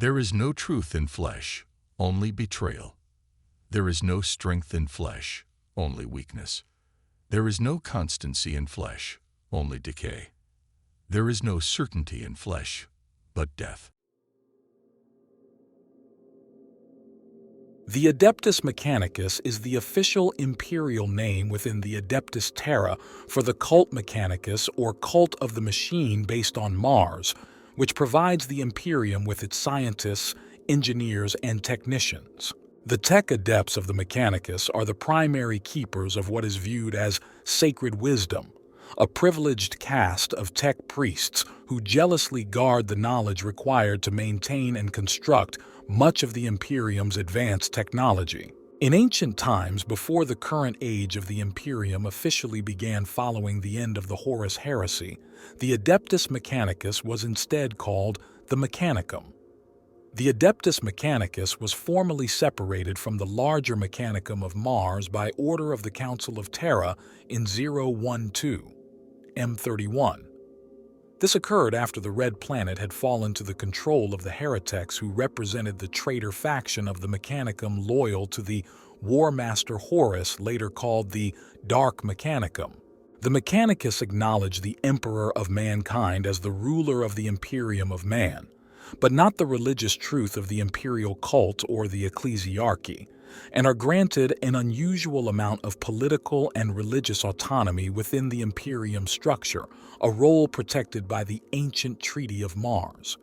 There is no truth in flesh, only betrayal. There is no strength in flesh, only weakness. There is no constancy in flesh, only decay. There is no certainty in flesh, but death. The Adeptus Mechanicus is the official imperial name within the Adeptus Terra for the Cult Mechanicus or Cult of the Machine based on Mars, which provides the Imperium with its scientists, engineers, and technicians. The tech adepts of the Mechanicus are the primary keepers of what is viewed as sacred wisdom, a privileged caste of tech priests who jealously guard the knowledge required to maintain and construct much of the Imperium's advanced technology. In ancient times, before the current age of the Imperium officially began following the end of the Horus heresy, the Adeptus Mechanicus was instead called the Mechanicum. The Adeptus Mechanicus was formally separated from the larger Mechanicum of Mars by order of the Council of Terra in 012, M31. This occurred after the Red Planet had fallen to the control of the heretics who represented the traitor faction of the Mechanicum loyal to the War Master Horus, later called the Dark Mechanicum. The Mechanicus acknowledged the Emperor of mankind as the ruler of the Imperium of man, but not the religious truth of the imperial cult or the ecclesiarchy, and are granted an unusual amount of political and religious autonomy within the Imperium structure, a role protected by the ancient Treaty of Mars.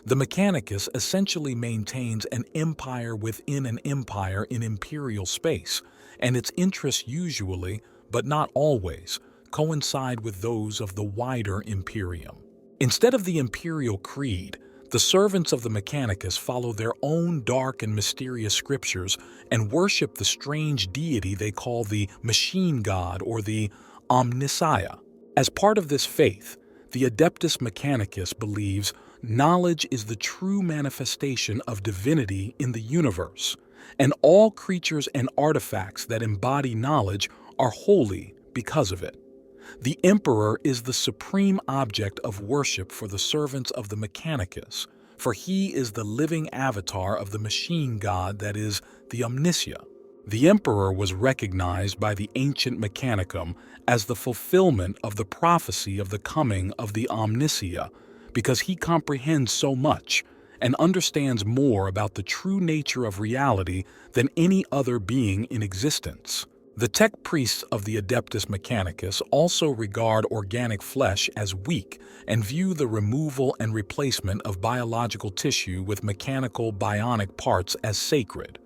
The Mechanicus essentially maintains an empire within an empire in imperial space, and its interests usually, but not always, coincide with those of the wider Imperium. Instead of the imperial creed, the servants of the Mechanicus follow their own dark and mysterious scriptures and worship the strange deity they call the Machine God or the Omnissiah. As part of this faith, the Adeptus Mechanicus believes knowledge is the true manifestation of divinity in the universe, and all creatures and artifacts that embody knowledge are holy because of it. The Emperor is the supreme object of worship for the servants of the Mechanicus, for he is the living avatar of the machine god that is the Omnissia. The Emperor was recognized by the ancient Mechanicum as the fulfillment of the prophecy of the coming of the Omnissia, because he comprehends so much and understands more about the true nature of reality than any other being in existence. The tech priests of the Adeptus Mechanicus also regard organic flesh as weak and view the removal and replacement of biological tissue with mechanical bionic parts as sacred.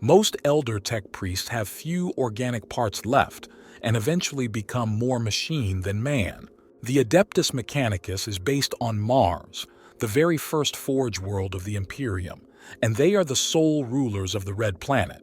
Most elder tech priests have few organic parts left and eventually become more machine than man. The Adeptus Mechanicus is based on Mars, the very first forge world of the Imperium, and they are the sole rulers of the Red Planet.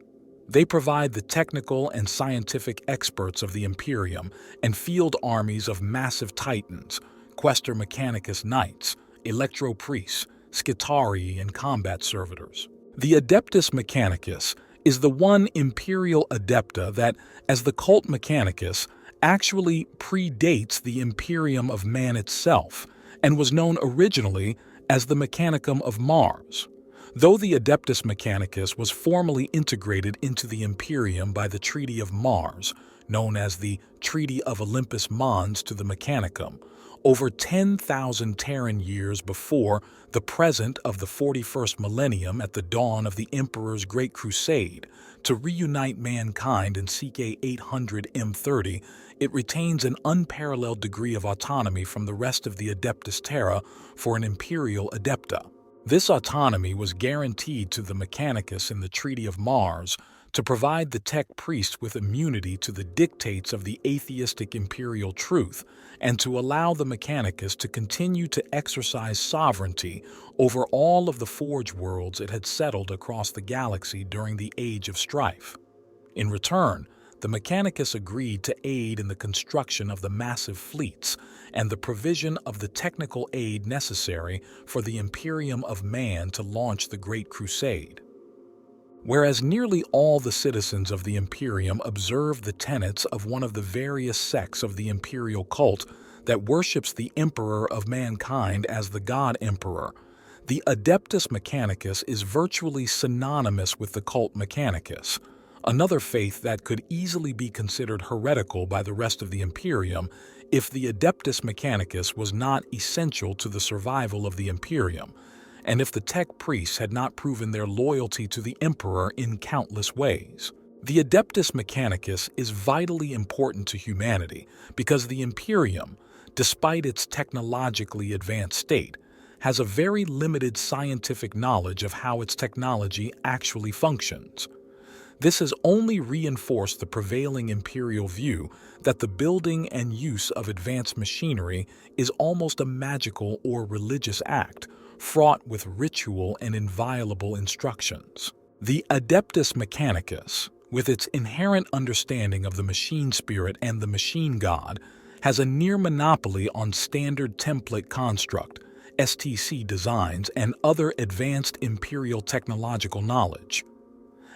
They provide the technical and scientific experts of the Imperium and field armies of massive titans, Questor Mechanicus knights, Electro priests, Skitarii, and combat servitors. The Adeptus Mechanicus is the one imperial adepta that, as the Cult Mechanicus, actually predates the Imperium of man itself and was known originally as the Mechanicum of Mars. Though the Adeptus Mechanicus was formally integrated into the Imperium by the Treaty of Mars, known as the Treaty of Olympus Mons to the Mechanicum, over 10,000 Terran years before the present of the 41st millennium at the dawn of the Emperor's Great Crusade, to reunite mankind in CK 800 M30, it retains an unparalleled degree of autonomy from the rest of the Adeptus Terra for an imperial adepta. This autonomy was guaranteed to the Mechanicus in the Treaty of Mars to provide the tech priests with immunity to the dictates of the atheistic imperial truth and to allow the Mechanicus to continue to exercise sovereignty over all of the forge worlds it had settled across the galaxy during the Age of Strife. In return, the Mechanicus agreed to aid in the construction of the massive fleets and the provision of the technical aid necessary for the Imperium of Man to launch the Great Crusade. Whereas nearly all the citizens of the Imperium observe the tenets of one of the various sects of the imperial cult that worships the Emperor of mankind as the God Emperor, The Adeptus Mechanicus is virtually synonymous with the Cult Mechanicus, another faith that could easily be considered heretical by the rest of the Imperium if the Adeptus Mechanicus was not essential to the survival of the Imperium, and if the Tech priests had not proven their loyalty to the Emperor in countless ways. The Adeptus Mechanicus is vitally important to humanity because the Imperium, despite its technologically advanced state, has a very limited scientific knowledge of how its technology actually functions. This has only reinforced the prevailing imperial view that the building and use of advanced machinery is almost a magical or religious act, fraught with ritual and inviolable instructions. The Adeptus Mechanicus, with its inherent understanding of the machine spirit and the machine god, has a near monopoly on standard template construct, STC designs, and other advanced imperial technological knowledge.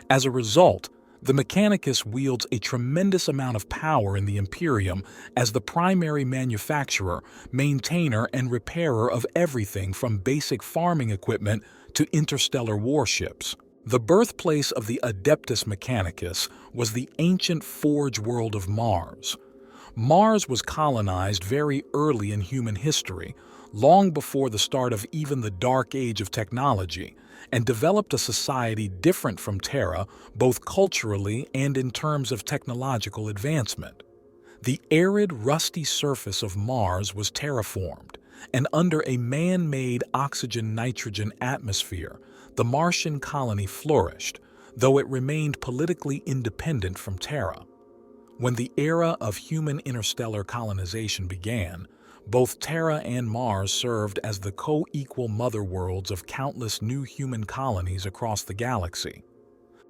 As a result, the Mechanicus wields a tremendous amount of power in the Imperium as the primary manufacturer, maintainer, and repairer of everything from basic farming equipment to interstellar warships. The birthplace of the Adeptus Mechanicus was the ancient forge world of Mars. Mars was colonized very early in human history, long before the start of even the Dark Age of technology, and developed a society different from Terra, both culturally and in terms of technological advancement. The arid, rusty surface of Mars was terraformed, and under a man-made oxygen-nitrogen atmosphere, the Martian colony flourished, though it remained politically independent from Terra. When the era of human interstellar colonization began, both Terra and Mars served as the co-equal mother worlds of countless new human colonies across the galaxy.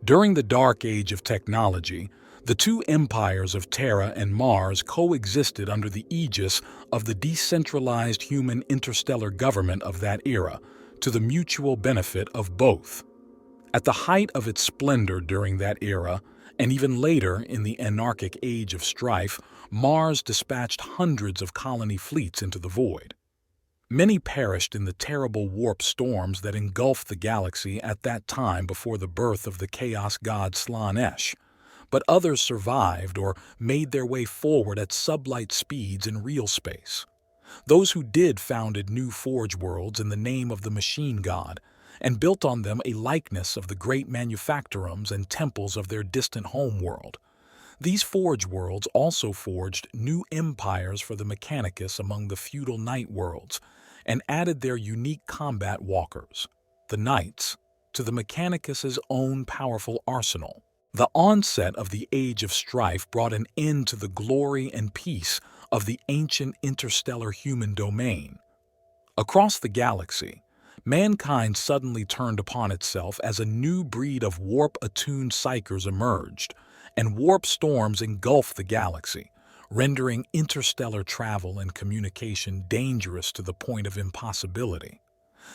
During the Dark Age of technology, the two empires of Terra and Mars coexisted under the aegis of the decentralized human interstellar government of that era, to the mutual benefit of both. At the height of its splendor during that era, and even later in the anarchic age of strife, Mars dispatched hundreds of colony fleets into the void. Many perished in the terrible warp storms that engulfed the galaxy at that time before the birth of the chaos god Slaanesh, but others survived or made their way forward at sublight speeds in real space. Those who did founded new forge worlds in the name of the machine god, and built on them a likeness of the great manufactorums and temples of their distant homeworld. These forge worlds also forged new empires for the Mechanicus among the feudal night worlds, and added their unique combat walkers, the Knights, to the Mechanicus's own powerful arsenal. The onset of the Age of Strife brought an end to the glory and peace of the ancient interstellar human domain. Across the galaxy, mankind suddenly turned upon itself as a new breed of warp-attuned psychers emerged, and warp storms engulfed the galaxy, rendering interstellar travel and communication dangerous to the point of impossibility.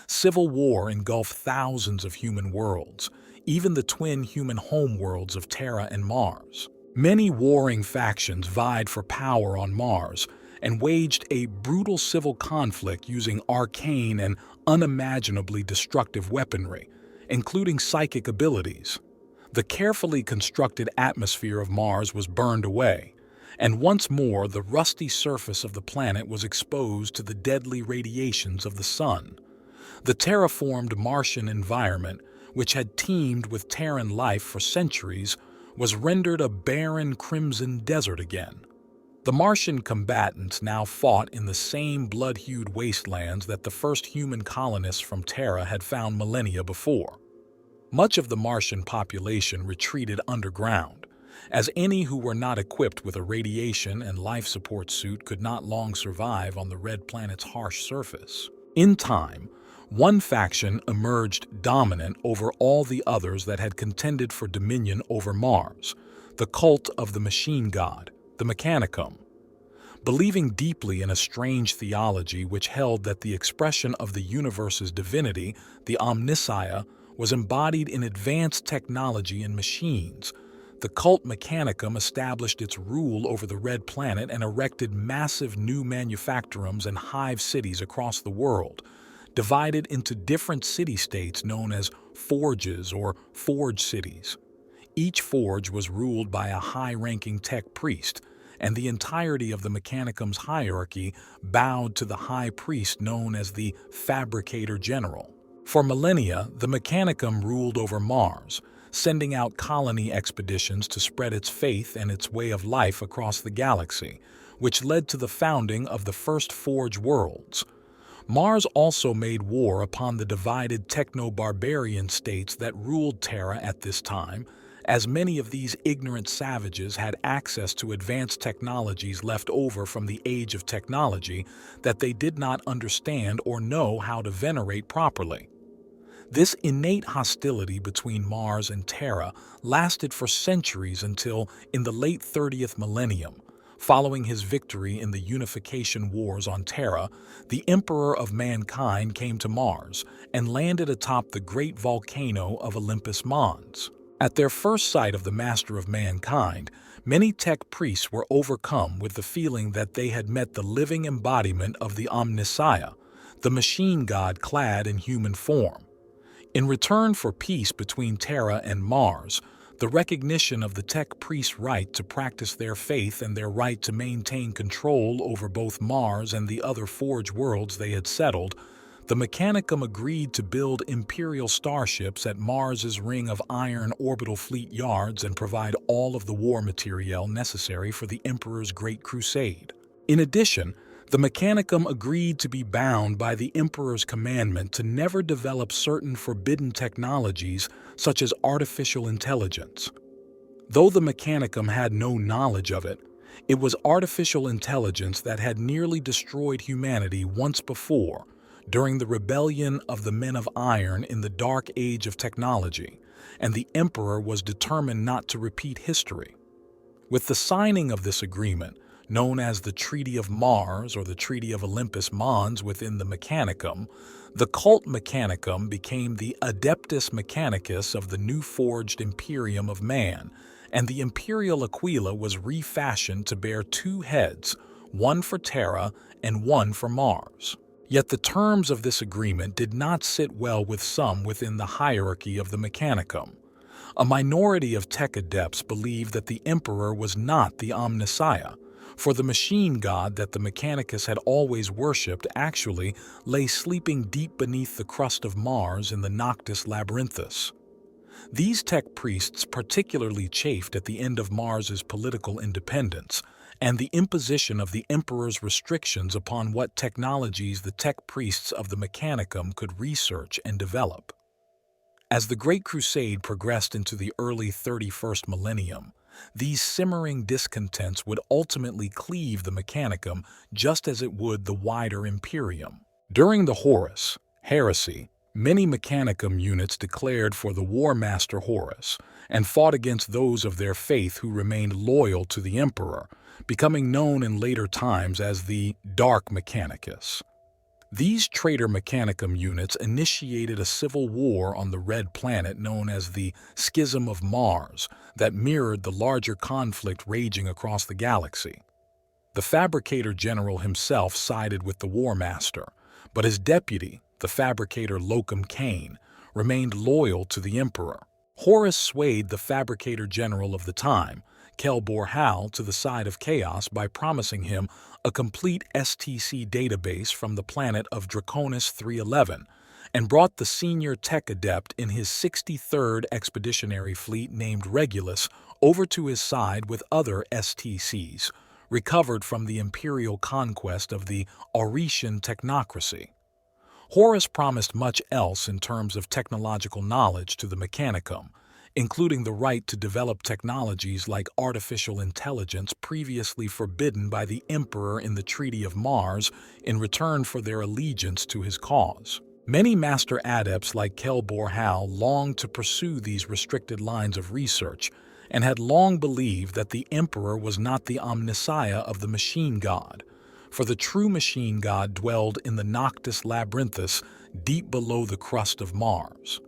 Civil war engulfed thousands of human worlds, even the twin human homeworlds of Terra and Mars. Many warring factions vied for power on Mars and waged a brutal civil conflict using arcane and unimaginably destructive weaponry, including psychic abilities. The carefully constructed atmosphere of Mars was burned away, and once more the rusty surface of the planet was exposed to the deadly radiations of the sun. The terraformed Martian environment, which had teemed with Terran life for centuries, was rendered a barren crimson desert again. The Martian combatants now fought in the same blood-hued wastelands that the first human colonists from Terra had found millennia before. Much of the Martian population retreated underground, as any who were not equipped with a radiation and life support suit could not long survive on the red planet's harsh surface. In time, one faction emerged dominant over all the others that had contended for dominion over Mars, the cult of the machine god, the Mechanicum. Believing deeply in a strange theology which held that the expression of the universe's divinity, the Omnissiah, was embodied in advanced technology and machines, the Cult Mechanicum established its rule over the Red Planet and erected massive new manufactorums and hive cities across the world, divided into different city-states known as forges or forge cities. Each forge was ruled by a high-ranking tech priest, and the entirety of the Mechanicum's hierarchy bowed to the high priest known as the Fabricator General. For millennia, the Mechanicum ruled over Mars, sending out colony expeditions to spread its faith and its way of life across the galaxy, which led to the founding of the first Forge worlds. Mars also made war upon the divided techno-barbarian states that ruled Terra at this time, as many of these ignorant savages had access to advanced technologies left over from the Age of Technology that they did not understand or know how to venerate properly. This innate hostility between Mars and Terra lasted for centuries until, in the late 30th millennium, following his victory in the Unification Wars on Terra, the Emperor of Mankind came to Mars and landed atop the great volcano of Olympus Mons. At their first sight of the Master of Mankind, many tech priests were overcome with the feeling that they had met the living embodiment of the Omnissiah, the machine god clad in human form. In return for peace between Terra and Mars, the recognition of the tech priests' right to practice their faith and their right to maintain control over both Mars and the other Forge worlds they had settled, the Mechanicum agreed to build Imperial starships at Mars's Ring of Iron orbital fleet yards and provide all of the war materiel necessary for the Emperor's Great Crusade. In addition, the Mechanicum agreed to be bound by the Emperor's commandment to never develop certain forbidden technologies such as artificial intelligence. Though the Mechanicum had no knowledge of it, it was artificial intelligence that had nearly destroyed humanity once before, during the rebellion of the Men of Iron in the Dark Age of Technology, and the Emperor was determined not to repeat history. With the signing of this agreement, known as the Treaty of Mars or the Treaty of Olympus Mons within the Mechanicum, the Cult Mechanicum became the Adeptus Mechanicus of the new forged Imperium of Man, and the Imperial Aquila was refashioned to bear two heads, one for Terra and one for Mars. Yet the terms of this agreement did not sit well with some within the hierarchy of the Mechanicum. A minority of tech adepts believed that the Emperor was not the Omnissiah, for the machine god that the Mechanicus had always worshipped actually lay sleeping deep beneath the crust of Mars in the Noctis Labyrinthus. These tech priests particularly chafed at the end of Mars's political independence and the imposition of the Emperor's restrictions upon what technologies the tech priests of the Mechanicum could research and develop. As the Great Crusade progressed into the early 31st millennium, these simmering discontents would ultimately cleave the Mechanicum just as it would the wider Imperium. During the Horus heresy, many Mechanicum units declared for the War Master Horus and fought against those of their faith who remained loyal to the Emperor, becoming known in later times as the Dark Mechanicus. These traitor Mechanicum units initiated a civil war on the Red Planet known as the Schism of Mars that mirrored the larger conflict raging across the galaxy. The Fabricator General himself sided with the War Master, but his deputy, the Fabricator Locum Cain, remained loyal to the Emperor. Horus swayed the Fabricator General of the time, Kelbor Hal, to the side of Chaos by promising him a complete STC database from the planet of Draconis 311, and brought the senior tech adept in his 63rd Expeditionary Fleet named Regulus over to his side with other STCs, recovered from the imperial conquest of the Auretian technocracy. Horus promised much else in terms of technological knowledge to the Mechanicum, including the right to develop technologies like artificial intelligence previously forbidden by the Emperor in the Treaty of Mars in return for their allegiance to his cause. Many master adepts like Kelbor Hal longed to pursue these restricted lines of research and had long believed that the Emperor was not the Omnissiah of the Machine God, for the true Machine God dwelled in the Noctis Labyrinthus deep below the crust of Mars.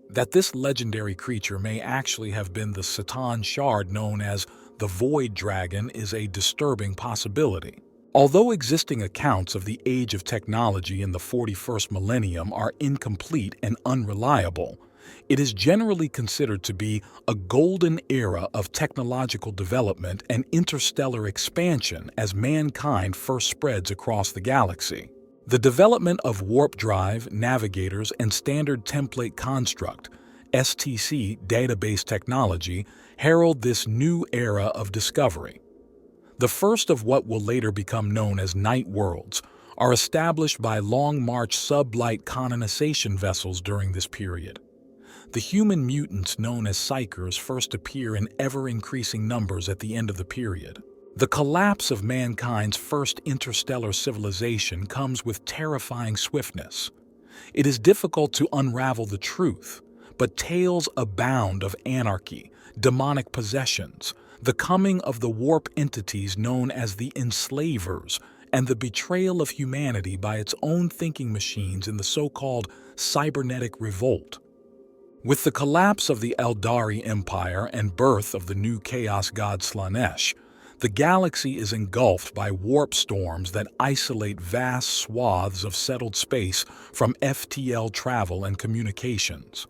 That this legendary creature may actually have been the Satan shard known as the Void Dragon is a disturbing possibility. Although existing accounts of the age of technology in the 41st millennium are incomplete and unreliable, it is generally considered to be a golden era of technological development and interstellar expansion as mankind first spreads across the galaxy. The development of warp drive, navigators, and standard template construct (STC) database technology herald this new era of discovery. The first of what will later become known as night worlds are established by Long March sublight colonization vessels during this period. The human mutants known as psychers first appear in ever-increasing numbers at the end of the period. The collapse of mankind's first interstellar civilization comes with terrifying swiftness. It is difficult to unravel the truth, but tales abound of anarchy, demonic possessions, the coming of the warp entities known as the enslavers, and the betrayal of humanity by its own thinking machines in the so-called cybernetic revolt. With the collapse of the Eldari Empire and birth of the new chaos god Slaanesh, the galaxy is engulfed by warp storms that isolate vast swaths of settled space from FTL travel and communications.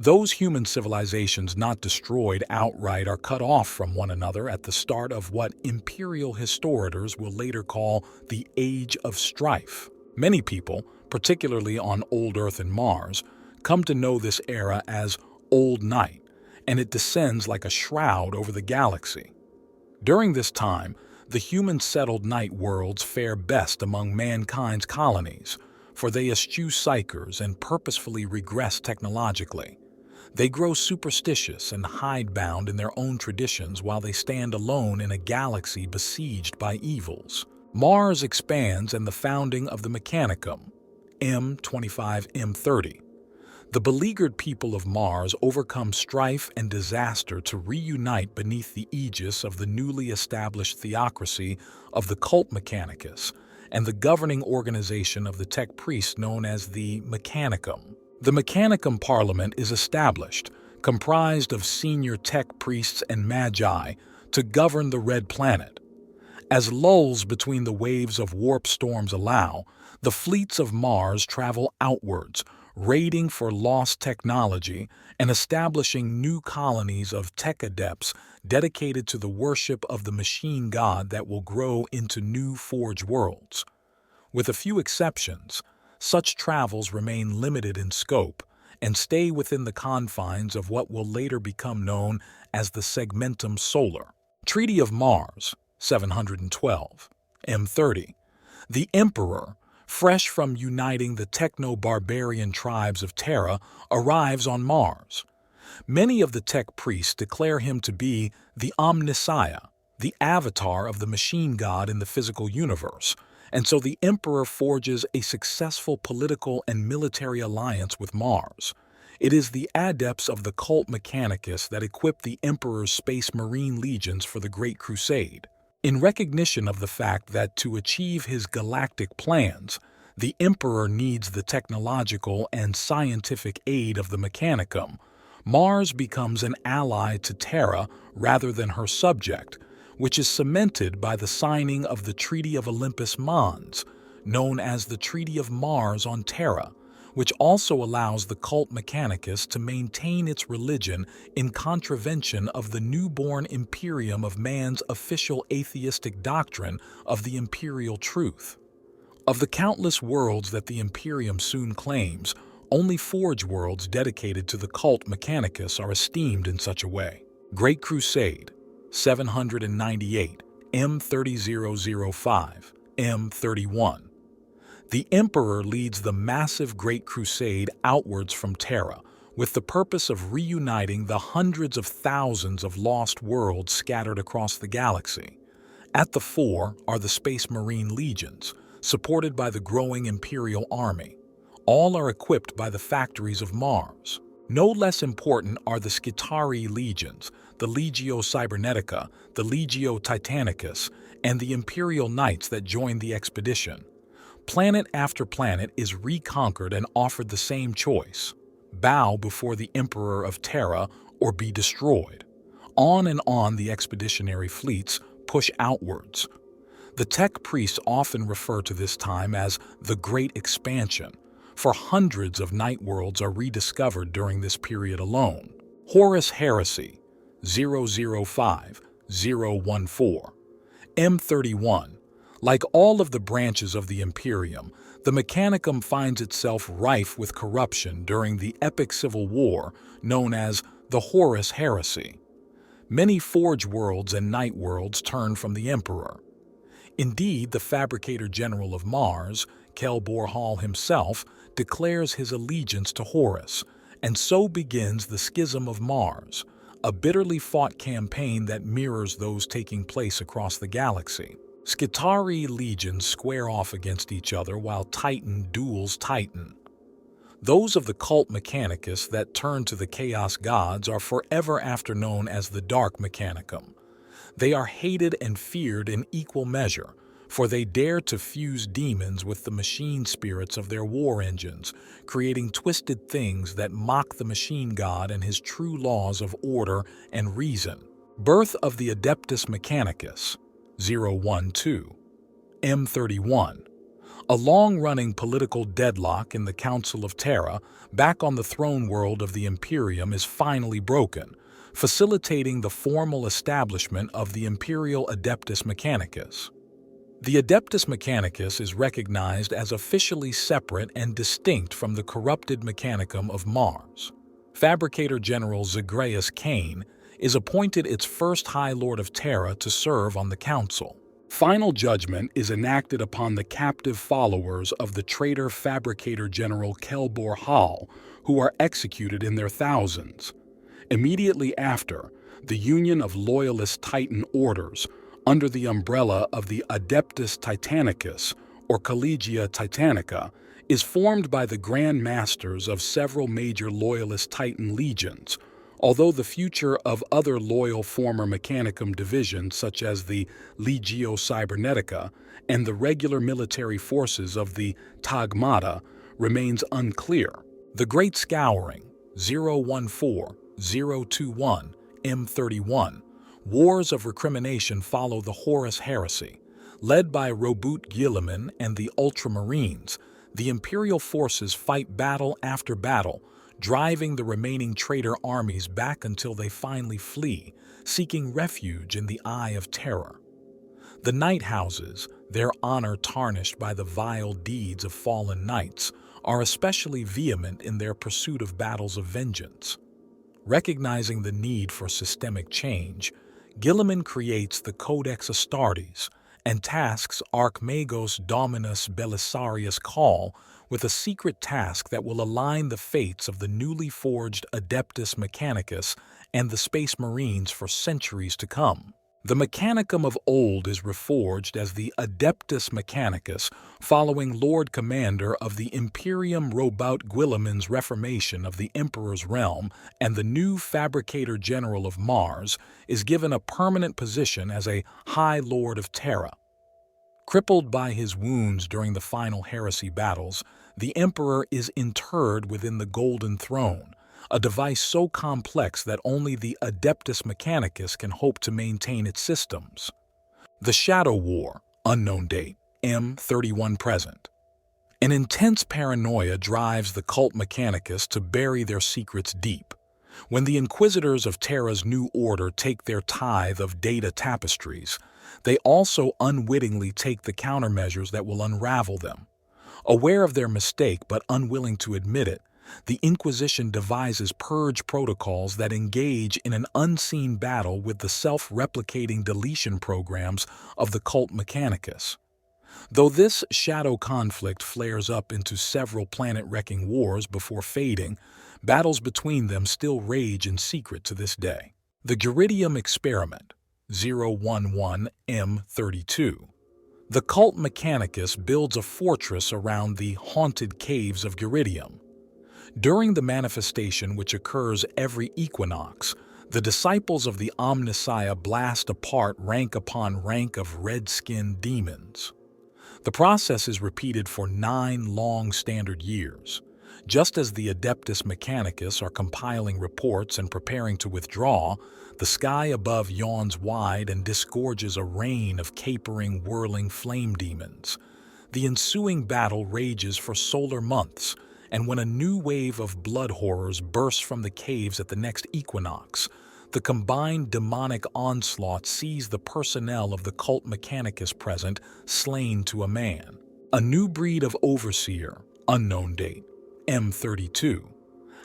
Those human civilizations not destroyed outright are cut off from one another at the start of what imperial historians will later call the Age of Strife. Many people, particularly on Old Earth and Mars, come to know this era as Old Night, and it descends like a shroud over the galaxy. During this time, the human-settled night worlds fare best among mankind's colonies, for they eschew psychers and purposefully regress technologically. They grow superstitious and hidebound in their own traditions while they stand alone in a galaxy besieged by evils. Mars expands and the founding of the Mechanicum, M25-M30. The beleaguered people of Mars overcome strife and disaster to reunite beneath the aegis of the newly established theocracy of the Cult Mechanicus and the governing organization of the tech priests known as the Mechanicum. The Mechanicum Parliament is established, comprised of senior tech priests and magi, to govern the Red Planet. As lulls between the waves of warp storms allow, the fleets of Mars travel outwards, raiding for lost technology and establishing new colonies of tech adepts dedicated to the worship of the machine god that will grow into new forge worlds. With a few exceptions, such travels remain limited in scope and stay within the confines of what will later become known as the Segmentum Solar. Treaty of Mars, 712, M30. The Emperor, fresh from uniting the techno-barbarian tribes of Terra, arrives on Mars. Many of the tech priests declare him to be the Omnissiah, the avatar of the machine god in the physical universe, and so the Emperor forges a successful political and military alliance with Mars. It is the adepts of the Cult Mechanicus that equip the Emperor's Space Marine legions for the Great Crusade. In recognition of the fact that to achieve his galactic plans, the Emperor needs the technological and scientific aid of the Mechanicum, Mars becomes an ally to Terra rather than her subject, which is cemented by the signing of the Treaty of Olympus Mons, known as the Treaty of Mars on Terra, which also allows the Cult Mechanicus to maintain its religion in contravention of the newborn Imperium of man's official atheistic doctrine of the imperial truth. Of the countless worlds that the Imperium soon claims, only forge worlds dedicated to the Cult Mechanicus are esteemed in such a way. Great Crusade, 798, M3005, M31. The Emperor leads the massive Great Crusade outwards from Terra with the purpose of reuniting the hundreds of thousands of lost worlds scattered across the galaxy. At the fore are the Space Marine legions, supported by the growing Imperial army. All are equipped by the factories of Mars. No less important are the Skitarii legions, the Legio Cybernetica, the Legio Titanicus, and the Imperial Knights that joined the expedition. Planet after planet is reconquered and offered the same choice: bow before the Emperor of Terra or be destroyed. On and on the expeditionary fleets push outwards. The tech priests often refer to this time as the Great Expansion, for hundreds of night worlds are rediscovered during this period alone. Horus Heresy, 005-014, M31. Like all of the branches of the Imperium, the Mechanicum finds itself rife with corruption during the epic civil war known as the Horus Heresy. Many Forge worlds and Night worlds turn from the Emperor. Indeed, the Fabricator General of Mars, Kelbor Hall himself, declares his allegiance to Horus, and so begins the Schism of Mars, a bitterly fought campaign that mirrors those taking place across the galaxy. Skitarii legions square off against each other while Titan duels Titan. Those of the Cult Mechanicus that turn to the Chaos Gods are forever after known as the Dark Mechanicum. They are hated and feared in equal measure, for they dare to fuse demons with the machine spirits of their war engines, creating twisted things that mock the machine god and his true laws of order and reason. Birth of the Adeptus Mechanicus, 012, M31. A long-running political deadlock in the Council of Terra, back on the throne world of the Imperium, is finally broken, facilitating the formal establishment of the Imperial Adeptus Mechanicus. The Adeptus Mechanicus is recognized as officially separate and distinct from the corrupted Mechanicum of Mars. Fabricator General Zagreus Cain is appointed its first High Lord of Terra to serve on the Council. Final judgment is enacted upon the captive followers of the traitor Fabricator General Kelbor Hall, who are executed in their thousands. Immediately after, the Union of Loyalist Titan Orders, under the umbrella of the Adeptus Titanicus, or Collegia Titanica, is formed by the Grand Masters of several major Loyalist Titan legions, although the future of other loyal former Mechanicum divisions such as the Legio Cybernetica and the regular military forces of the Tagmata remains unclear. The Great Scouring, 014-021, M31, wars of recrimination follow the Horus Heresy. Led by Robut Guilliman and the Ultramarines, the Imperial forces fight battle after battle, driving the remaining traitor armies back until they finally flee, seeking refuge in the Eye of Terror. The Night Houses, their honor tarnished by the vile deeds of fallen knights, are especially vehement in their pursuit of battles of vengeance. Recognizing the need for systemic change, Guilliman creates the Codex Astartes and tasks Archmagos Dominus Belisarius Call with a secret task that will align the fates of the newly forged Adeptus Mechanicus and the Space Marines for centuries to come. The Mechanicum of old is reforged as the Adeptus Mechanicus following Lord Commander of the Imperium Robut Guilliman's reformation of the Emperor's realm, and the new Fabricator General of Mars is given a permanent position as a High Lord of Terra. Crippled by his wounds during the final heresy battles, the Emperor is interred within the Golden Throne, a device so complex that only the Adeptus Mechanicus can hope to maintain its systems. The Shadow War, unknown date, M31 present. An intense paranoia drives the Cult Mechanicus to bury their secrets deep. When the Inquisitors of Terra's new order take their tithe of data tapestries, they also unwittingly take the countermeasures that will unravel them. Aware of their mistake but unwilling to admit it, the Inquisition devises purge protocols that engage in an unseen battle with the self-replicating deletion programs of the Cult Mechanicus. Though this shadow conflict flares up into several planet-wrecking wars before fading, battles between them still rage in secret to this day. The Giridium Experiment, 011-M32. The Cult Mechanicus builds a fortress around the haunted caves of Giridium. During the manifestation, which occurs every equinox, the disciples of the Omnissiah blast apart rank upon rank of red-skinned demons. The process is repeated for 9 long standard years. Just as the Adeptus Mechanicus are compiling reports and preparing to withdraw, the sky above yawns wide and disgorges a rain of capering, whirling flame demons. The ensuing battle rages for solar months, and when a new wave of blood horrors bursts from the caves at the next equinox, the combined demonic onslaught sees the personnel of the Cult Mechanicus present slain to a man. A new breed of overseer, unknown date, M32.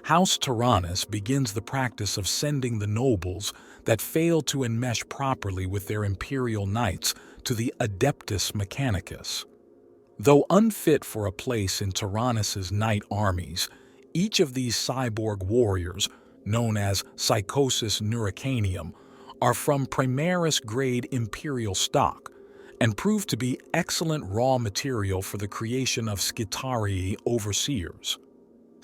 House Tyrannus begins the practice of sending the nobles that fail to enmesh properly with their imperial knights to the Adeptus Mechanicus. Though unfit for a place in Tyrannus's knight armies, each of these cyborg warriors, known as Psychosis Neuricanium, are from Primaris-grade imperial stock and prove to be excellent raw material for the creation of Skitarii overseers.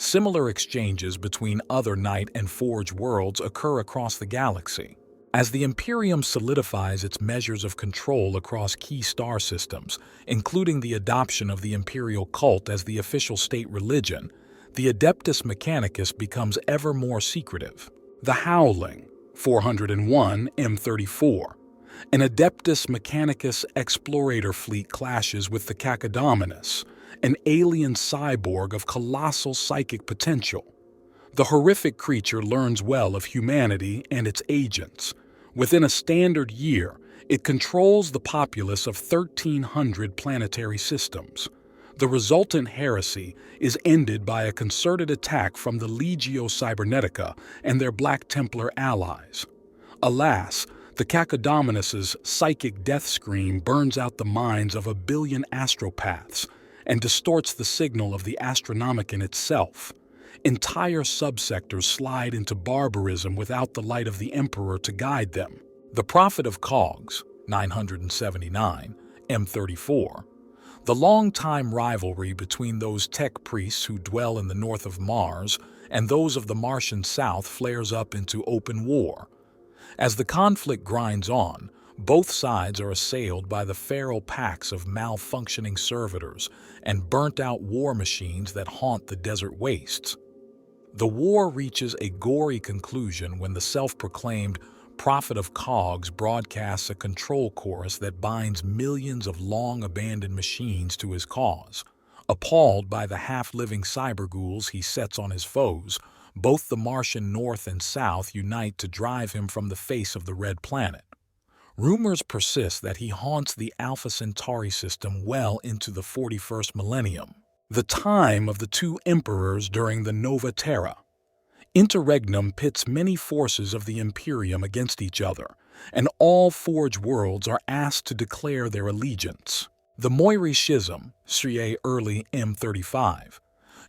Similar exchanges between other Knight and Forge worlds occur across the galaxy. As the Imperium solidifies its measures of control across key star systems, including the adoption of the Imperial cult as the official state religion, the Adeptus Mechanicus becomes ever more secretive. The Howling, 401 M34. An Adeptus Mechanicus explorator fleet clashes with the Cacodominus, an alien cyborg of colossal psychic potential. The horrific creature learns well of humanity and its agents. Within a standard year, it controls the populace of 1,300 planetary systems. The resultant heresy is ended by a concerted attack from the Legio Cybernetica and their Black Templar allies. Alas, the Cacodominus's psychic death scream burns out the minds of 1 billion astropaths and distorts the signal of the Astronomicon itself. Entire subsectors slide into barbarism without the light of the Emperor to guide them. The Prophet of Cogs, 979, M34. The long-time rivalry between those tech priests who dwell in the north of Mars and those of the Martian south flares up into open war. As the conflict grinds on, both sides are assailed by the feral packs of malfunctioning servitors and burnt-out war machines that haunt the desert wastes. The war reaches a gory conclusion when the self-proclaimed Prophet of Cogs broadcasts a control chorus that binds millions of long-abandoned machines to his cause. Appalled by the half-living cyberghouls he sets on his foes, both the Martian North and South unite to drive him from the face of the Red Planet. Rumors persist that he haunts the Alpha Centauri system well into the 41st millennium, the time of the two emperors during the Nova Terra. Interregnum pits many forces of the Imperium against each other, and all Forge worlds are asked to declare their allegiance. The Moiri Schism, Strife early M35.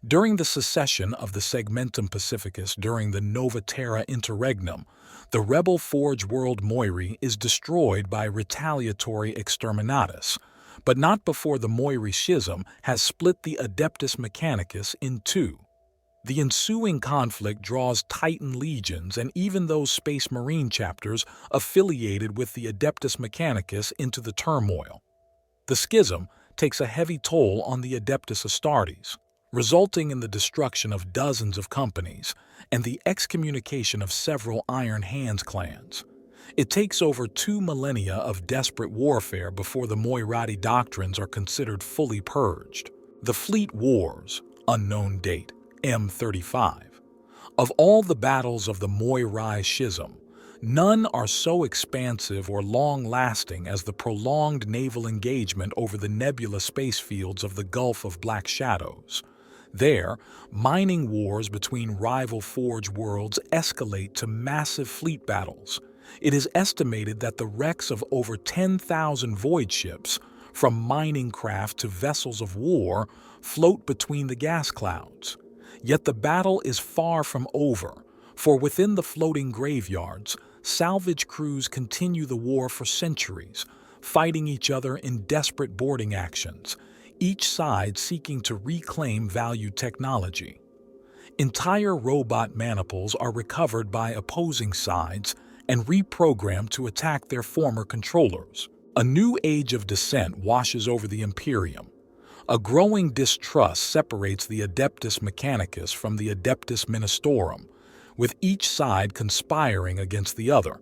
During the secession of the Segmentum Pacificus during the Nova Terra Interregnum, the rebel Forge world Moiri is destroyed by retaliatory exterminatus, but not before the Moiri Schism has split the Adeptus Mechanicus in two. The ensuing conflict draws Titan legions and even those Space Marine chapters affiliated with the Adeptus Mechanicus into the turmoil. The schism takes a heavy toll on the Adeptus Astartes, resulting in the destruction of dozens of companies and the excommunication of several Iron Hands clans. It takes over 2 millennia of desperate warfare before the Moirati doctrines are considered fully purged. The Fleet Wars, unknown date, M35. Of all the battles of the Moiri Schism, none are so expansive or long-lasting as the prolonged naval engagement over the nebula space fields of the Gulf of Black Shadows. There, mining wars between rival Forge worlds escalate to massive fleet battles. It is estimated that the wrecks of over 10,000 void ships, from mining craft to vessels of war, float between the gas clouds. Yet the battle is far from over, for within the floating graveyards, salvage crews continue the war for centuries, fighting each other in desperate boarding actions, each side seeking to reclaim valued technology. Entire robot maniples are recovered by opposing sides and reprogrammed to attack their former controllers. A new age of dissent washes over the Imperium. A growing distrust separates the Adeptus Mechanicus from the Adeptus Ministorum, with each side conspiring against the other.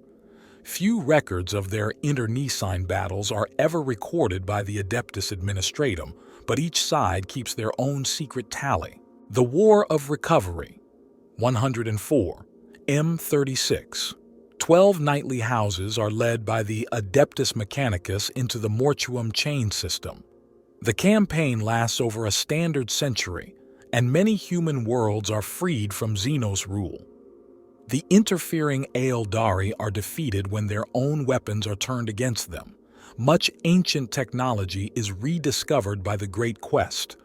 Few records of their internecine battles are ever recorded by the Adeptus Administratum, but each side keeps their own secret tally. The War of Recovery. 104. M36. 12 knightly houses are led by the Adeptus Mechanicus into the Mortuum chain system. The campaign lasts over a standard century, and many human worlds are freed from Xenos rule. The interfering Aeldari are defeated when their own weapons are turned against them. Much ancient technology is rediscovered by the Great Quest.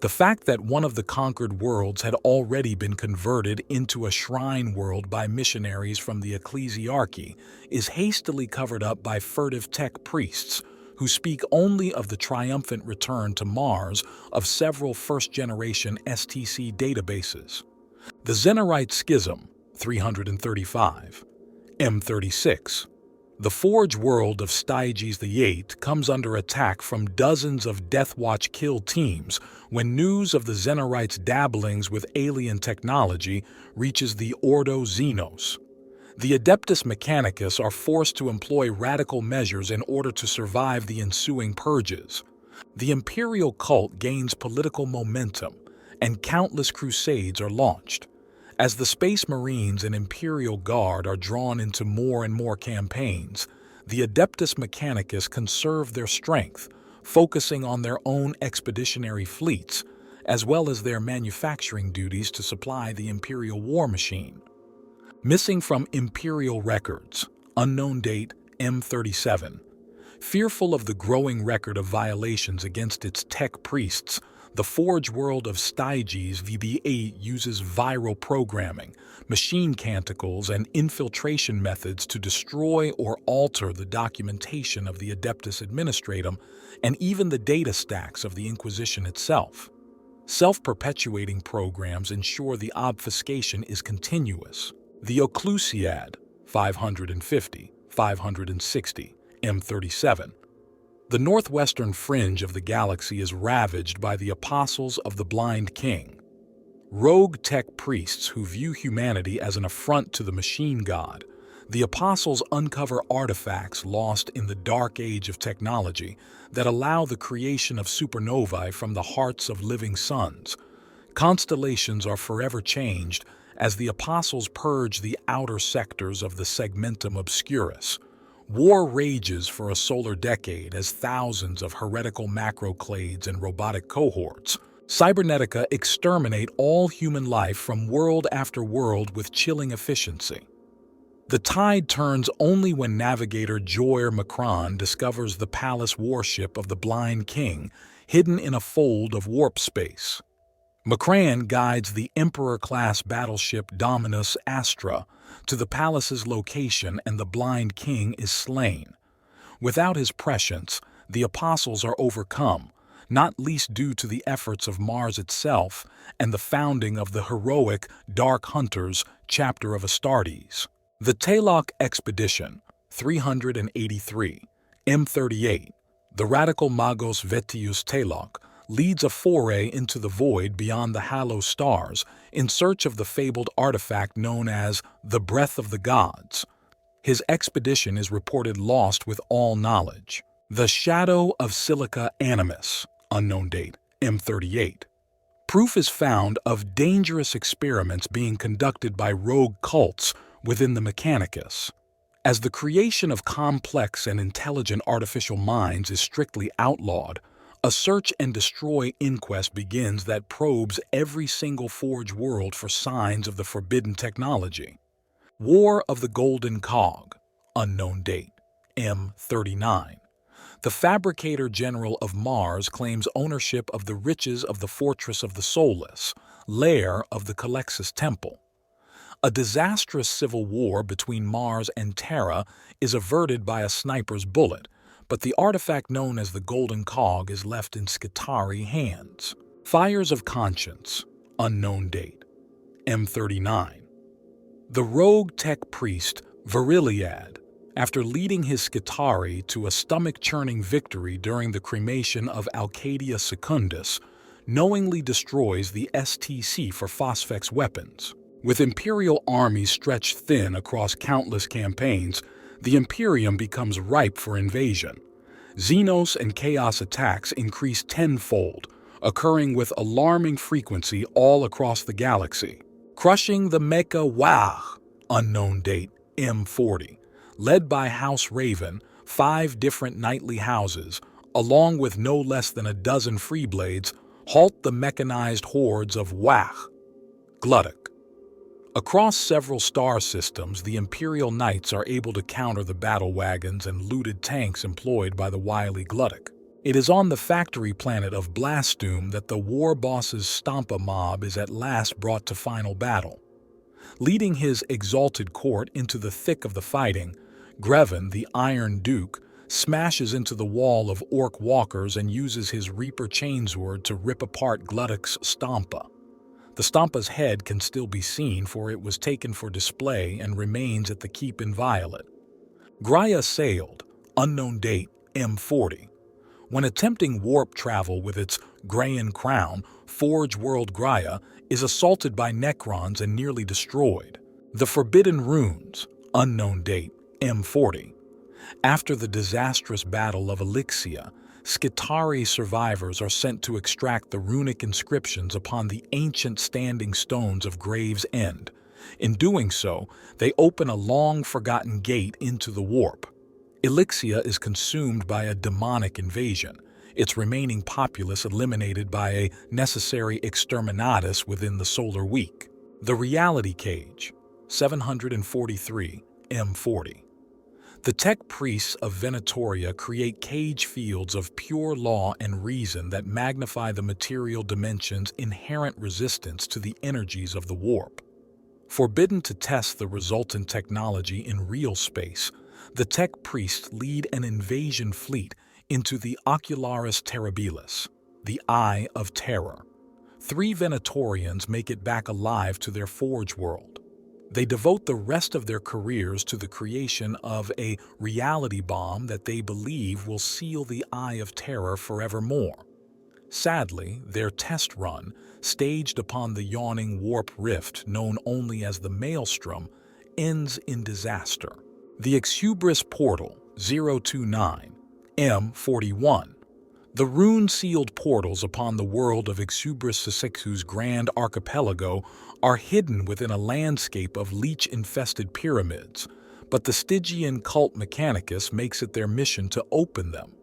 The fact that one of the conquered worlds had already been converted into a shrine world by missionaries from the Ecclesiarchy is hastily covered up by furtive tech priests who speak only of the triumphant return to Mars of several first-generation STC databases. The Zenerite Schism, 335. M36. The Forge world of Styges VIII comes under attack from dozens of Deathwatch kill teams when news of the Zenerites' dabblings with alien technology reaches the Ordo Xenos. The Adeptus Mechanicus are forced to employ radical measures in order to survive the ensuing purges. The imperial cult gains political momentum, and countless crusades are launched. As the Space Marines and Imperial Guard are drawn into more and more campaigns, the Adeptus Mechanicus conserve their strength, focusing on their own expeditionary fleets, as well as their manufacturing duties to supply the Imperial war machine. Missing from Imperial records, unknown date M37. Fearful of the growing record of violations against its tech priests, the Forge world of Styges VB8 uses viral programming, machine canticles, and infiltration methods to destroy or alter the documentation of the Adeptus Administratum and even the data stacks of the Inquisition itself. Self-perpetuating programs ensure the obfuscation is continuous. The Occlusiad, 550, 560, M37. The northwestern fringe of the galaxy is ravaged by the Apostles of the Blind King, rogue tech priests who view humanity as an affront to the machine god. The Apostles uncover artifacts lost in the dark age of technology that allow the creation of supernovae from the hearts of living suns. Constellations are forever changed as the Apostles purge the outer sectors of the Segmentum Obscurus. War rages for a solar decade as thousands of heretical macroclades and robotic cohorts, Cybernetica, exterminate all human life from world after world with chilling efficiency. The tide turns only when navigator Joyer Macron discovers the palace warship of the Blind King hidden in a fold of warp space. Macron guides the Emperor-class battleship Dominus Astra to the palace's location, and the Blind King is slain. Without his prescience, the Apostles are overcome, not least due to the efforts of Mars itself and the founding of the heroic Dark Hunters chapter of Astartes. The Talok Expedition, 383, M38, the radical Magos Vettius Talok, leads a foray into the void beyond the Halo stars in search of the fabled artifact known as the Breath of the Gods. His expedition is reported lost with all knowledge. The Shadow of Silica Animus, unknown date, M38. Proof is found of dangerous experiments being conducted by rogue cults within the Mechanicus. As the creation of complex and intelligent artificial minds is strictly outlawed, a search and destroy inquest begins that probes every single Forge world for signs of the forbidden technology. War of the Golden Cog, unknown date, M39. The Fabricator General of Mars claims ownership of the riches of the Fortress of the Soulless, lair of the Calexis Temple. A disastrous civil war between Mars and Terra is averted by a sniper's bullet, but the artifact known as the Golden Cog is left in Skitarii hands. Fires of Conscience, unknown date, M39. The rogue tech priest Viriliad, after leading his Skitarii to a stomach-churning victory during the cremation of Alcadia Secundus, knowingly destroys the STC for Phosphex weapons. With Imperial armies stretched thin across countless campaigns, the Imperium becomes ripe for invasion. Xenos and Chaos attacks increase tenfold, occurring with alarming frequency all across the galaxy. Crushing the Mecha Wah, unknown date, M40, led by House Raven, 5 different knightly houses, along with no less than a dozen Freeblades, halt the mechanized hordes of Wah, Gluttock. Across several star systems, the Imperial Knights are able to counter the battle wagons and looted tanks employed by the wily Gluttock. It is on the factory planet of Blastum that the war boss's Stampa mob is at last brought to final battle. Leading his exalted court into the thick of the fighting, Greven, the Iron Duke, smashes into the wall of Orc walkers and uses his Reaper Chainsword to rip apart Gluttock's Stampa. The Stampa's head can still be seen, for it was taken for display and remains at the keep inviolate. Graia sailed, unknown date, M40. When attempting warp travel with its Grayan crown, Forge World Graia is assaulted by Necrons and nearly destroyed. The Forbidden Runes, unknown date, M40. After the disastrous Battle of Elixia, Skitarii survivors are sent to extract the runic inscriptions upon the ancient standing stones of Grave's End. In doing so, they open a long-forgotten gate into the warp. Elixia is consumed by a demonic invasion, its remaining populace eliminated by a necessary exterminatus within the solar week. The Reality Cage, 743, M40. The tech priests of Venatoria create cage fields of pure law and reason that magnify the material dimension's inherent resistance to the energies of the warp. Forbidden to test the resultant technology in real space, the tech priests lead an invasion fleet into the Ocularis Terribilis, the Eye of Terror. 3 Venatorians make it back alive to their Forge world. They devote the rest of their careers to the creation of a reality bomb that they believe will seal the Eye of Terror forevermore. Sadly, their test run, staged upon the yawning warp rift known only as the Maelstrom, ends in disaster. The Exubris Portal 029, M41. The rune-sealed portals upon the world of Exubris Siseku's grand archipelago are hidden within a landscape of leech-infested pyramids, but the Stygian Cult Mechanicus makes it their mission to open them.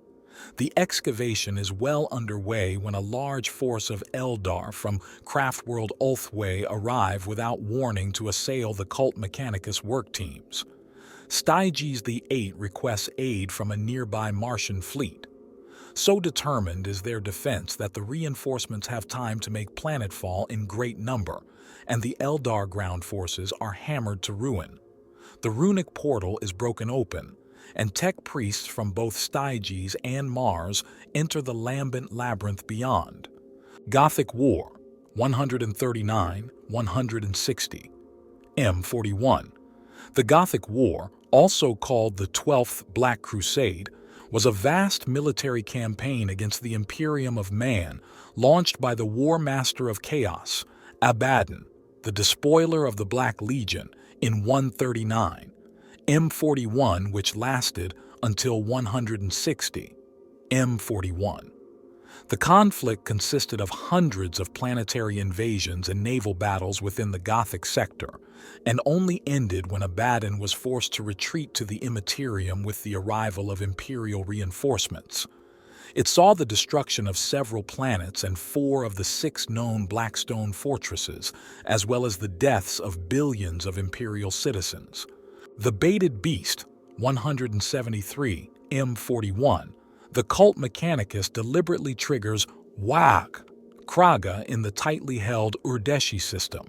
The excavation is well underway when a large force of Eldar from Craftworld Ulthway arrive without warning to assail the Cult Mechanicus work teams. Styges the Eight requests aid from a nearby Martian fleet. So determined is their defense that the reinforcements have time to make planetfall in great number, and the Eldar ground forces are hammered to ruin. The runic portal is broken open, and tech priests from both Styges and Mars enter the lambent labyrinth beyond. Gothic War, 139-160. M41. The Gothic War, also called the 12th Black Crusade, was a vast military campaign against the Imperium of Man, launched by the War Master of Chaos, Abaddon, the despoiler of the Black Legion, in 139, M41, which lasted until 160, M41. The conflict consisted of hundreds of planetary invasions and naval battles within the Gothic sector, and only ended when Abaddon was forced to retreat to the Immaterium with the arrival of Imperial reinforcements. It saw the destruction of several planets and 4 of the 6 known Blackstone fortresses, as well as the deaths of billions of Imperial citizens. The Baited Beast, 173, M41, the Cult Mechanicus deliberately triggers Wag, Kraga in the tightly held Urdeshi system.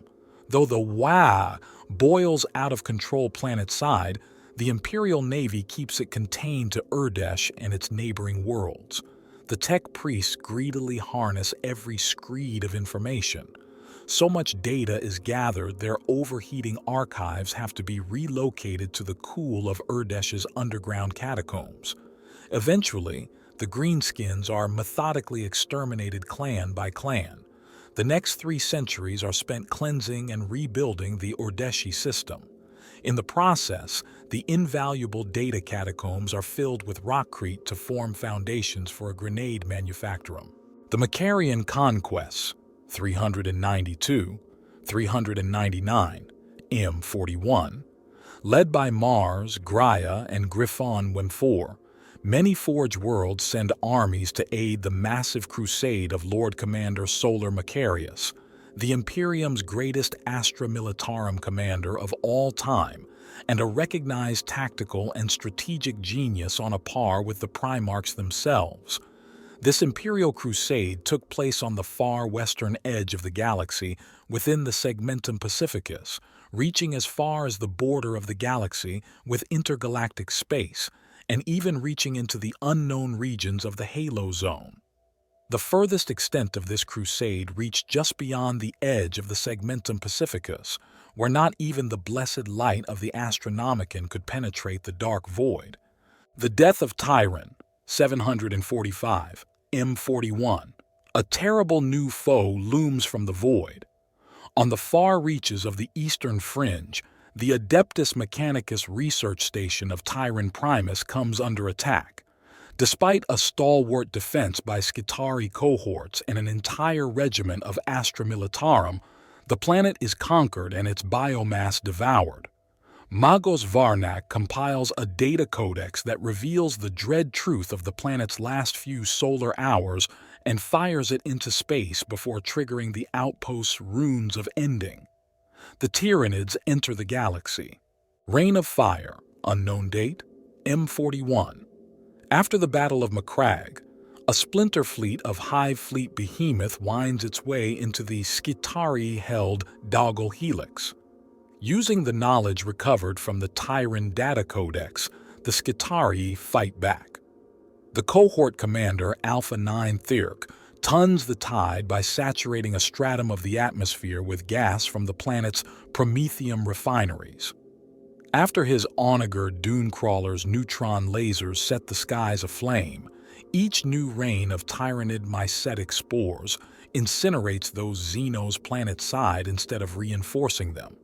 Though the Wag boils out of control planet-side, the Imperial Navy keeps it contained to Urdesh and its neighboring worlds. The tech priests greedily harness every screed of information. So much data is gathered, their overheating archives have to be relocated to the cool of Urdesh's underground catacombs. Eventually, the Greenskins are methodically exterminated clan by clan. The next 3 centuries are spent cleansing and rebuilding the Urdeshi system. In the process, the invaluable data catacombs are filled with rockcrete to form foundations for a grenade manufactorum. The Macarian conquests, 392, 399, M41, led by Mars, Graia, and Griffon Wem4, many Forge worlds send armies to aid the massive crusade of Lord Commander Solar Macarius, the Imperium's greatest Astra Militarum commander of all time, and a recognized tactical and strategic genius on a par with the Primarchs themselves. This Imperial crusade took place on the far western edge of the galaxy within the Segmentum Pacificus, reaching as far as the border of the galaxy with intergalactic space, and even reaching into the unknown regions of the Halo Zone. The furthest extent of this crusade reached just beyond the edge of the Segmentum Pacificus, where not even the blessed light of the Astronomicon could penetrate the dark void. The death of Tyron, 745, M41. A terrible new foe looms from the void. On the far reaches of the eastern fringe, the Adeptus Mechanicus research station of Tyron Primus comes under attack. Despite a stalwart defense by Skitarii cohorts and an entire regiment of Astra Militarum, the planet is conquered and its biomass devoured. Magos Varnak compiles a data codex that reveals the dread truth of the planet's last few solar hours and fires it into space before triggering the outpost's runes of ending. The Tyranids enter the galaxy. Reign of Fire, unknown date, M41. After the Battle of Macragge, a splinter fleet of Hive Fleet behemoth winds its way into the Skitarii-held Doggle Helix. Using the knowledge recovered from the Tyran Data Codex, the Skitarii fight back. The cohort commander, Alpha 9 Thirk, tons the tide by saturating a stratum of the atmosphere with gas from the planet's promethium refineries. After his onager dune crawler's neutron lasers set the skies aflame, each new rain of Tyranid mycetic spores incinerates those Xenos planet-side instead of reinforcing them.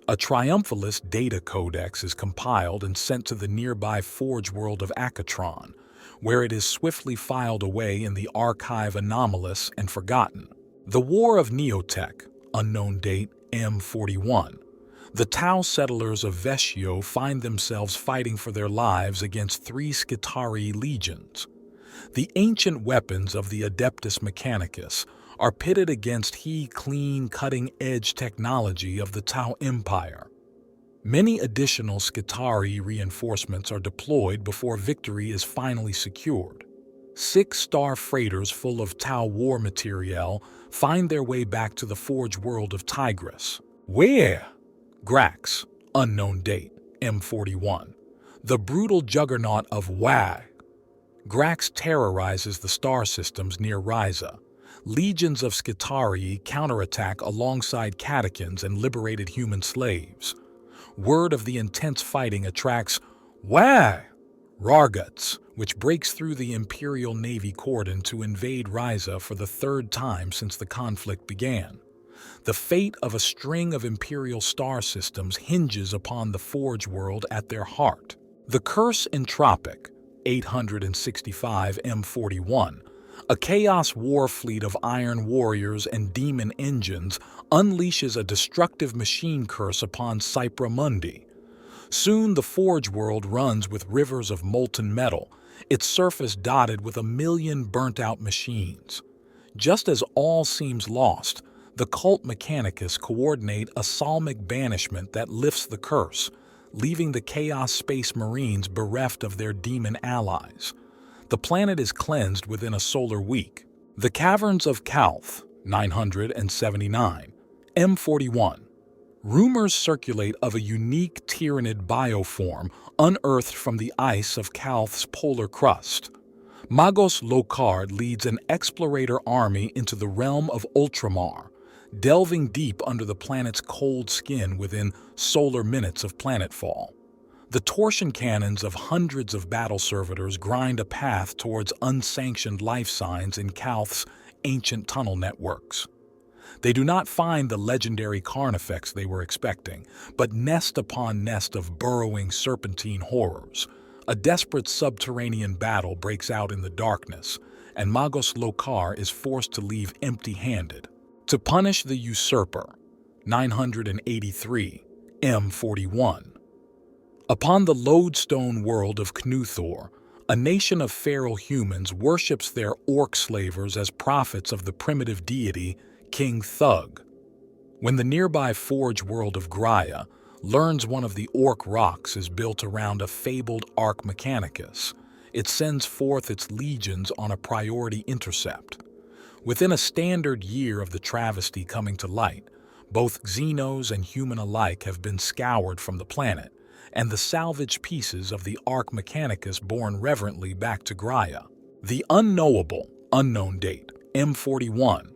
A triumphalist data codex is compiled and sent to the nearby Forge world of Akatron, where it is swiftly filed away in the archive anomalous and forgotten. The War of Neotech, unknown date, M41. The Tau settlers of Veshio find themselves fighting for their lives against 3 Skitarii legions. The ancient weapons of the Adeptus Mechanicus are pitted against clean, cutting-edge technology of the Tau Empire. Many additional Skitarii reinforcements are deployed before victory is finally secured. 6-star freighters full of Tau war materiel find their way back to the Forge world of Tigris. Where? Grax, unknown date, M41. The brutal juggernaut of Wag. Grax terrorizes the star systems near Ryza. Legions of Skitarii counterattack alongside catechins and liberated human slaves. Word of the intense fighting attracts Rarguts, which breaks through the Imperial Navy cordon to invade Ryza for the 3rd time since the conflict began. The fate of a string of Imperial star systems hinges upon the Forge world at their heart. The Curse Entropic, 865 M41, a Chaos war fleet of iron warriors and demon engines unleashes a destructive machine curse upon Cypra Mundi. Soon the Forge world runs with rivers of molten metal, its surface dotted with 1 million burnt-out machines. Just as all seems lost, the Cult Mechanicus coordinate a psalmic banishment that lifts the curse, leaving the Chaos Space Marines bereft of their demon allies. The planet is cleansed within a solar week. The Caverns of Calth, 979, M41. Rumors circulate of a unique Tyranid bioform unearthed from the ice of Calth's polar crust. Magos Locard leads an explorator army into the realm of Ultramar, delving deep under the planet's cold skin within solar minutes of planetfall. The torsion cannons of hundreds of battle servitors grind a path towards unsanctioned life signs in Calth's ancient tunnel networks. They do not find the legendary carnifex they were expecting, but nest upon nest of burrowing serpentine horrors. A desperate subterranean battle breaks out in the darkness, and Magos Lokar is forced to leave empty-handed. To punish the usurper, 983 M41. Upon the lodestone world of Knuthor, a nation of feral humans worships their orc slavers as prophets of the primitive deity King Thug. When the nearby forge world of Graia learns one of the orc rocks is built around a fabled Arch Mechanicus, it sends forth its legions on a priority intercept. Within a standard year of the travesty coming to light, both Xenos and human alike have been scoured from the planet, and the salvaged pieces of the Arch Mechanicus borne reverently back to Graia. The unknowable, unknown date, M41,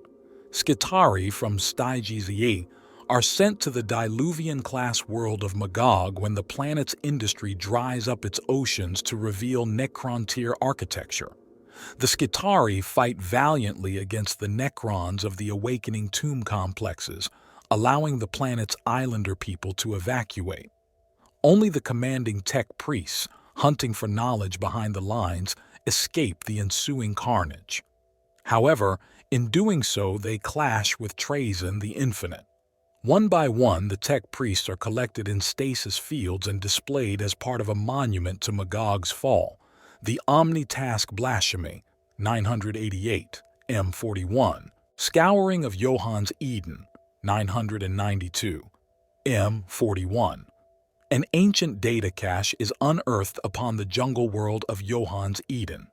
Skitarii from Stygies are sent to the Diluvian-class world of Magog when the planet's industry dries up its oceans to reveal Necron-tier architecture. The Skitarii fight valiantly against the Necrons of the awakening tomb complexes, allowing the planet's islander people to evacuate. Only the commanding tech priests, hunting for knowledge behind the lines, escape the ensuing carnage. However, in doing so, they clash with Trazyn the Infinite. One by one, the tech priests are collected in stasis fields and displayed as part of a monument to Magog's fall, the Omnitask Blasphemy, 988, M41, Scouring of Johann's Eden, 992, M41. An ancient data cache is unearthed upon the jungle world of Johann's Eden.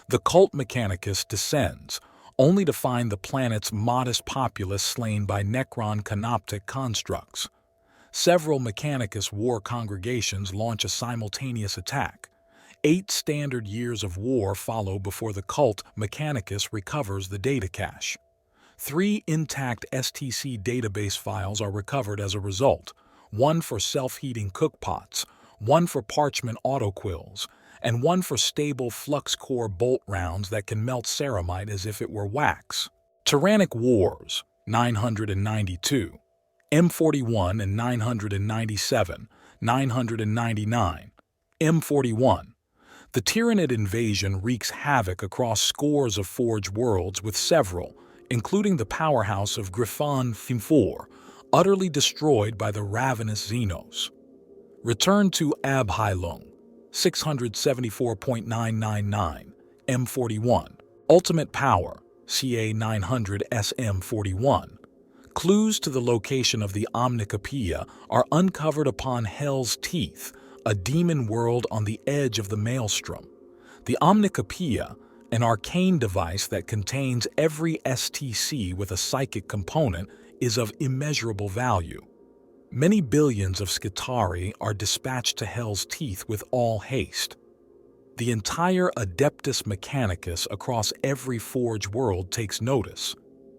The Cult Mechanicus descends, only to find the planet's modest populace slain by Necron canoptic constructs. Several Mechanicus war congregations launch a simultaneous attack. 8 standard years of war follow before the Cult Mechanicus recovers the data cache. 3 intact STC database files are recovered as a result, 1 for self-heating cookpots, 1 for parchment autoquills, and 1 for stable flux core bolt rounds that can melt ceramite as if it were wax. Tyrannic Wars, 992, M41 and 997, 999, M41. The Tyranid invasion wreaks havoc across scores of Forge worlds with several, including the powerhouse of Griffon Fimfor, utterly destroyed by the ravenous Xenos. Return to Abheilung, 674.999, M41. Ultimate Power, CA 900 SM41. Clues to the location of the Omnicopeia are uncovered upon Hell's Teeth, a demon world on the edge of the Maelstrom. The Omnicopeia, an arcane device that contains every STC with a psychic component, is of immeasurable value. Many billions of Skitarii are dispatched to Hell's Teeth with all haste. The entire Adeptus Mechanicus across every Forge world takes notice.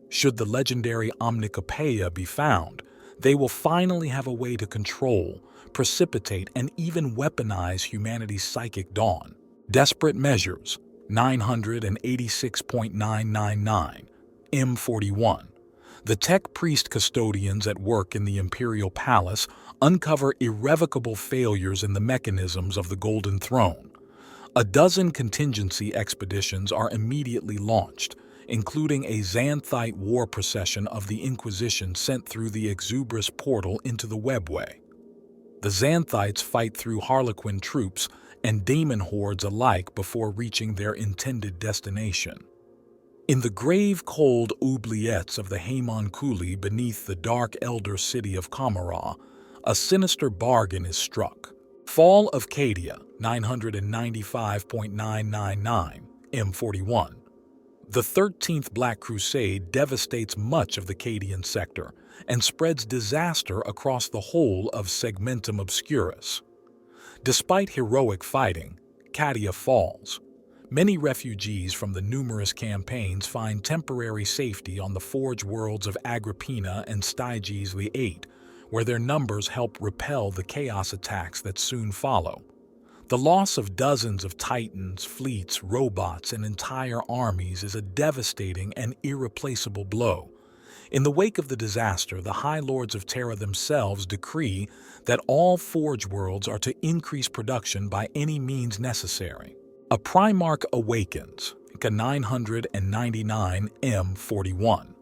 Should the legendary Omnicopeia be found, they will finally have a way to control, precipitate, and even weaponize humanity's psychic dawn. Desperate Measures, 986.999, M41. The tech priest custodians at work in the Imperial Palace uncover irrevocable failures in the mechanisms of the Golden Throne. A dozen contingency expeditions are immediately launched, including a Xanthite war procession of the Inquisition sent through the Exubris portal into the Webway. The Xanthites fight through Harlequin troops and demon hordes alike before reaching their intended destination. In the grave-cold oubliettes of the Haemonculi beneath the dark elder city of Kamara, a sinister bargain is struck. Fall of Cadia, 995.999, M41. The 13th Black Crusade devastates much of the Cadian sector and spreads disaster across the whole of Segmentum Obscurus. Despite heroic fighting, Cadia falls. Many refugees from the numerous campaigns find temporary safety on the forge worlds of Agrippina and Styges VIII, where their numbers help repel the chaos attacks that soon follow. The loss of dozens of titans, fleets, robots, and entire armies is a devastating and irreplaceable blow. In the wake of the disaster, the High Lords of Terra themselves decree that all forge worlds are to increase production by any means necessary. A Primarch awakens, M39-M41.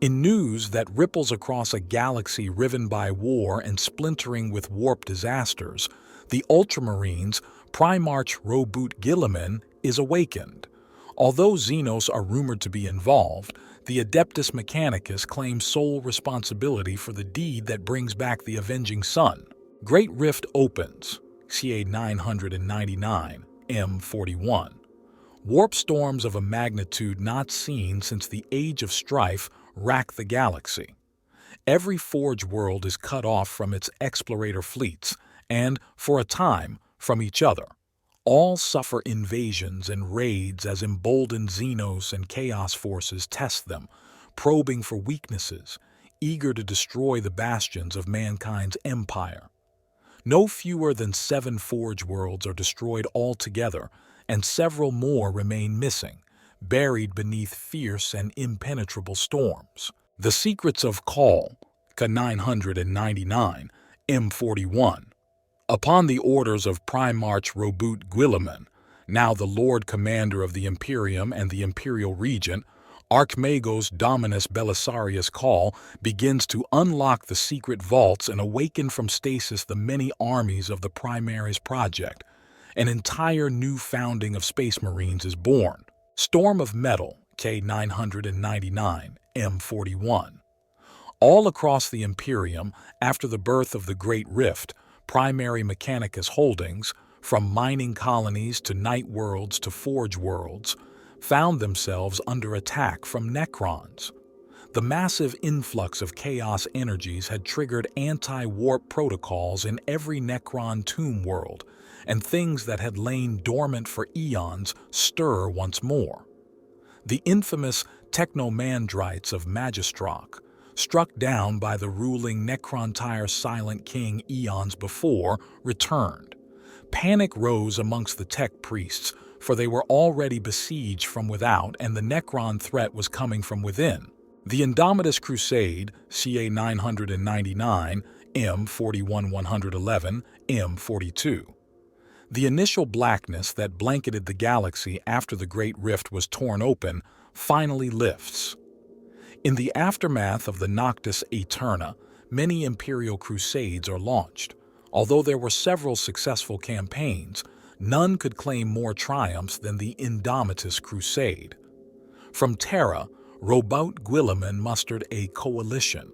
In news that ripples across a galaxy riven by war and splintering with warp disasters, the Ultramarines' Primarch Roboute Guilliman is awakened. Although Xenos are rumored to be involved, the Adeptus Mechanicus claims sole responsibility for the deed that brings back the avenging sun. Great Rift opens, CA 999, M41. Warp storms of a magnitude not seen since the Age of Strife rack the galaxy. Every forge world is cut off from its explorator fleets, and, for a time, from each other. All suffer invasions and raids as emboldened Xenos and Chaos forces test them, probing for weaknesses, eager to destroy the bastions of mankind's empire. No fewer than 7 forge worlds are destroyed altogether, and several more remain missing, buried beneath fierce and impenetrable storms. The secrets of Call, K999, M41. Upon the orders of Primarch Roboute Guilliman, now the Lord Commander of the Imperium and the Imperial Regent, Archmagos Dominus Belisarius Call begins to unlock the secret vaults and awaken from stasis the many armies of the Primaris Project. An entire new founding of Space Marines is born. Storm of Metal, K999, M41. All across the Imperium, after the birth of the Great Rift, Primary Mechanicus holdings, from mining colonies to night worlds to forge worlds, found themselves under attack from Necrons. The massive influx of chaos energies had triggered anti-warp protocols in every Necron tomb world, and things that had lain dormant for eons stir once more. The infamous Technomandrites of Magistrock, struck down by the ruling Necrontire Silent King eons before, returned. Panic rose amongst the tech priests, for they were already besieged from without and the Necron threat was coming from within. The Indomitus Crusade, CA 999, M41-111, M42. The initial blackness that blanketed the galaxy after the Great Rift was torn open finally lifts. In the aftermath of the Noctis Aeterna, many Imperial Crusades are launched. Although there were several successful campaigns, none could claim more triumphs than the Indomitus Crusade. From Terra, Roboute Guilliman mustered a coalition.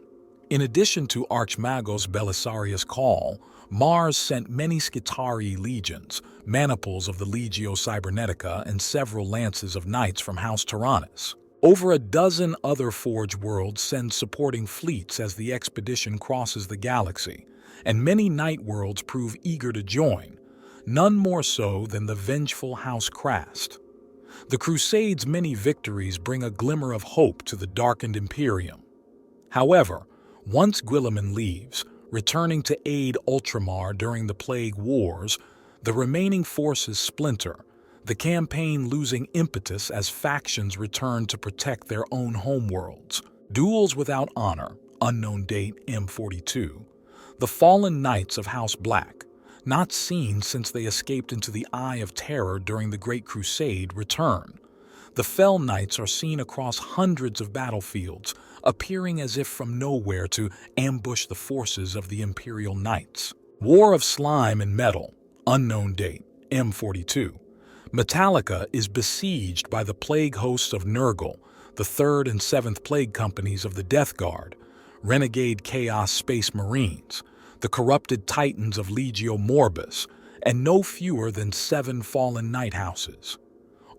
In addition to Archmagos Belisarius Call, Mars sent many Skitarii legions, maniples of the Legio Cybernetica, and several lances of knights from House Tyrannus. Over a dozen other forge worlds send supporting fleets as the expedition crosses the galaxy, and many night worlds prove eager to join, none more so than the vengeful House Krast. The Crusade's many victories bring a glimmer of hope to the darkened Imperium. However, once Guilliman leaves, returning to aid Ultramar during the Plague Wars, the remaining forces splinter, the campaign losing impetus as factions return to protect their own homeworlds. Duels without honor, unknown date M42. The fallen knights of House Black, not seen since they escaped into the Eye of Terror during the Great Crusade, return. The Fell Knights are seen across hundreds of battlefields, appearing as if from nowhere to ambush the forces of the Imperial Knights. War of Slime and Metal, unknown date, M42. Metallica is besieged by the plague hosts of Nurgle, the 3rd and 7th Plague Companies of the Death Guard, renegade Chaos Space Marines, the corrupted Titans of Legio Morbus, and no fewer than 7 fallen Night Houses.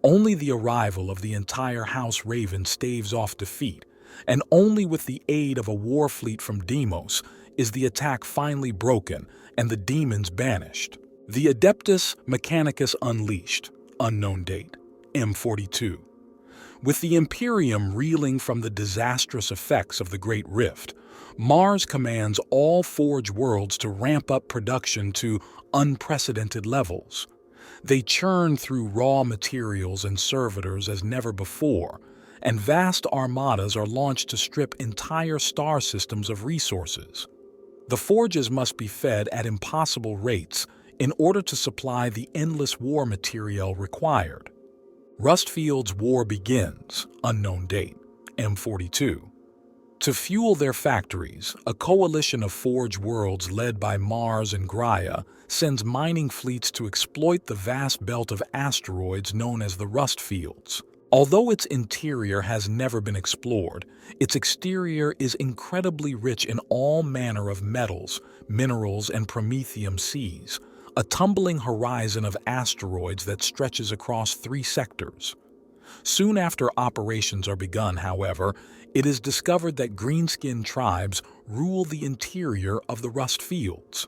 Only the arrival of the entire House Raven staves off defeat, and only with the aid of a war fleet from Deimos is the attack finally broken and the demons banished. The Adeptus Mechanicus Unleashed, unknown date, M42. With the Imperium reeling from the disastrous effects of the Great Rift, Mars commands all Forge worlds to ramp up production to unprecedented levels. They churn through raw materials and servitors as never before, and vast armadas are launched to strip entire star systems of resources. The forges must be fed at impossible rates in order to supply the endless war material required. Rustfield's war begins, unknown date, M42. To fuel their factories, a coalition of Forge worlds led by Mars and Gaia sends mining fleets to exploit the vast belt of asteroids known as the Rustfields. Although its interior has never been explored, its exterior is incredibly rich in all manner of metals, minerals, and promethium seas, a tumbling horizon of asteroids that stretches across 3 sectors. Soon after operations are begun, however, it is discovered that green-skinned tribes rule the interior of the Rust Fields.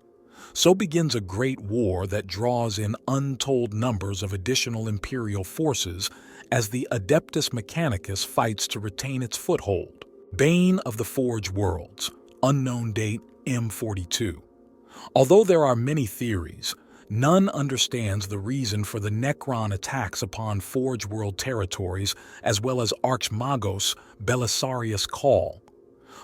So begins a great war that draws in untold numbers of additional Imperial forces as the Adeptus Mechanicus fights to retain its foothold. Bane of the Forge worlds, unknown date M42. Although there are many theories, none understands the reason for the Necron attacks upon Forge world territories as well as Magos' Belisarius call.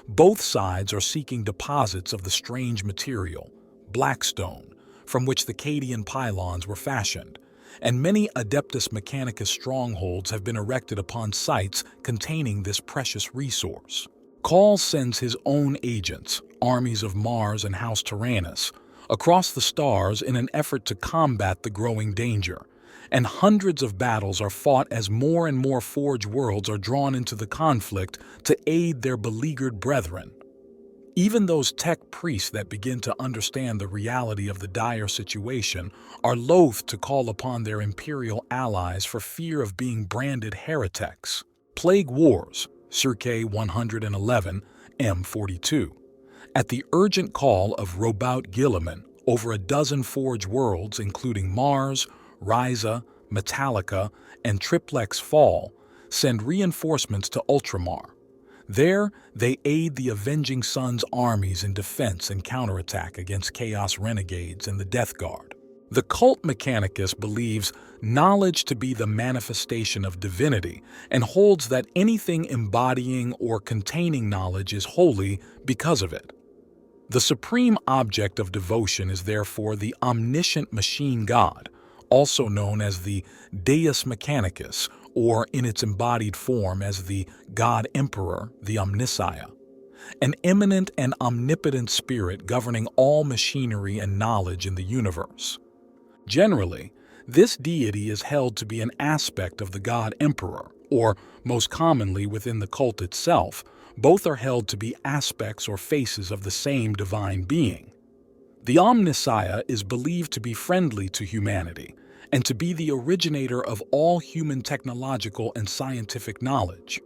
Both sides are seeking deposits of the strange material, Blackstone, from which the Cadian pylons were fashioned, and many Adeptus Mechanicus strongholds have been erected upon sites containing this precious resource. Call sends his own agents, armies of Mars and House Tyrannus, across the stars in an effort to combat the growing danger, and hundreds of battles are fought as more and more Forge worlds are drawn into the conflict to aid their beleaguered brethren. Even those tech priests that begin to understand the reality of the dire situation are loath to call upon their Imperial allies for fear of being branded heretics. Plague Wars, circa 111, M42. At the urgent call of Robout Guilliman, over a dozen Forge worlds, including Mars, Risa, Metallica, and Triplex Fall, send reinforcements to Ultramar. There, they aid the Avenging Sun's armies in defense and counterattack against Chaos Renegades and the Death Guard. The Cult Mechanicus believes knowledge to be the manifestation of divinity and holds that anything embodying or containing knowledge is holy because of it. The supreme object of devotion is therefore the omniscient machine god, also known as the Deus Mechanicus, or in its embodied form as the God Emperor, the Omnissiah, an eminent and omnipotent spirit governing all machinery and knowledge in the universe. Generally, this deity is held to be an aspect of the God Emperor, or most commonly within the cult itself, both are held to be aspects or faces of the same divine being. The Omnissiah is believed to be friendly to humanity and to be the originator of all human technological and scientific knowledge.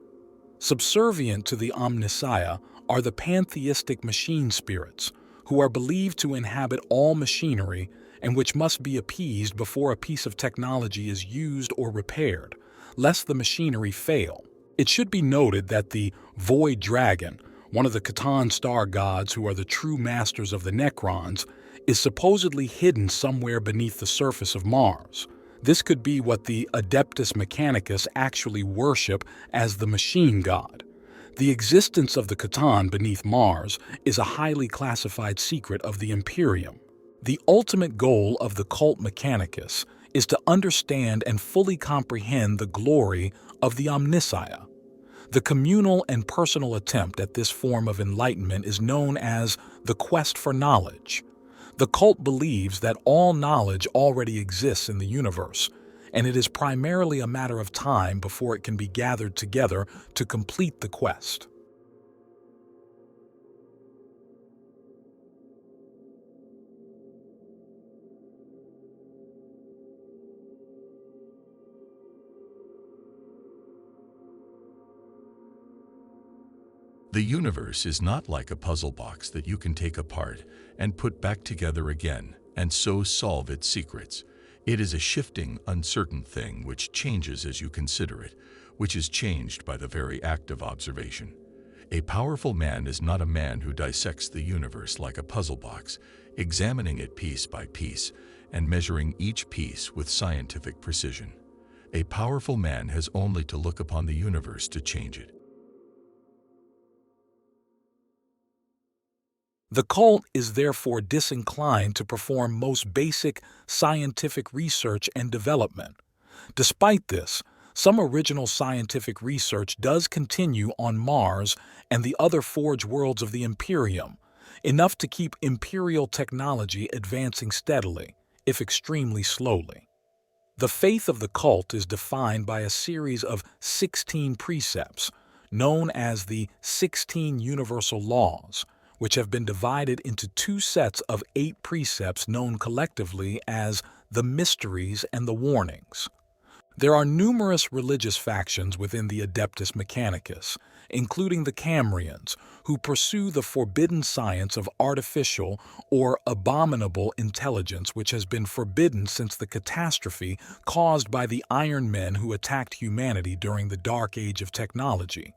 Subservient to the Omnissiah are the pantheistic machine spirits, who are believed to inhabit all machinery and which must be appeased before a piece of technology is used or repaired, lest the machinery fail. It should be noted that the Void Dragon, one of the Catan star gods who are the true masters of the Necrons, is supposedly hidden somewhere beneath the surface of Mars. This could be what the Adeptus Mechanicus actually worship as the machine god. The existence of the Catan beneath Mars is a highly classified secret of the Imperium. The ultimate goal of the Cult Mechanicus is to understand and fully comprehend the glory of the Omnissiah. The communal and personal attempt at this form of enlightenment is known as the quest for knowledge. The cult believes that all knowledge already exists in the universe, and it is primarily a matter of time before it can be gathered together to complete the quest. The universe is not like a puzzle box that you can take apart and put back together again and so solve its secrets. It is a shifting, uncertain thing which changes as you consider it, which is changed by the very act of observation. A powerful man is not a man who dissects the universe like a puzzle box, examining it piece by piece and measuring each piece with scientific precision. A powerful man has only to look upon the universe to change it. The cult is therefore disinclined to perform most basic scientific research and development. Despite this, some original scientific research does continue on Mars and the other forge worlds of the Imperium, enough to keep Imperial technology advancing steadily, if extremely slowly. The faith of the cult is defined by a series of 16 precepts, known as the 16 Universal Laws, which have been divided into two sets of 8 precepts known collectively as the Mysteries and the Warnings. There are numerous religious factions within the Adeptus Mechanicus, including the Cambrians, who pursue the forbidden science of artificial or abominable intelligence which has been forbidden since the catastrophe caused by the Iron Men who attacked humanity during the Dark Age of technology.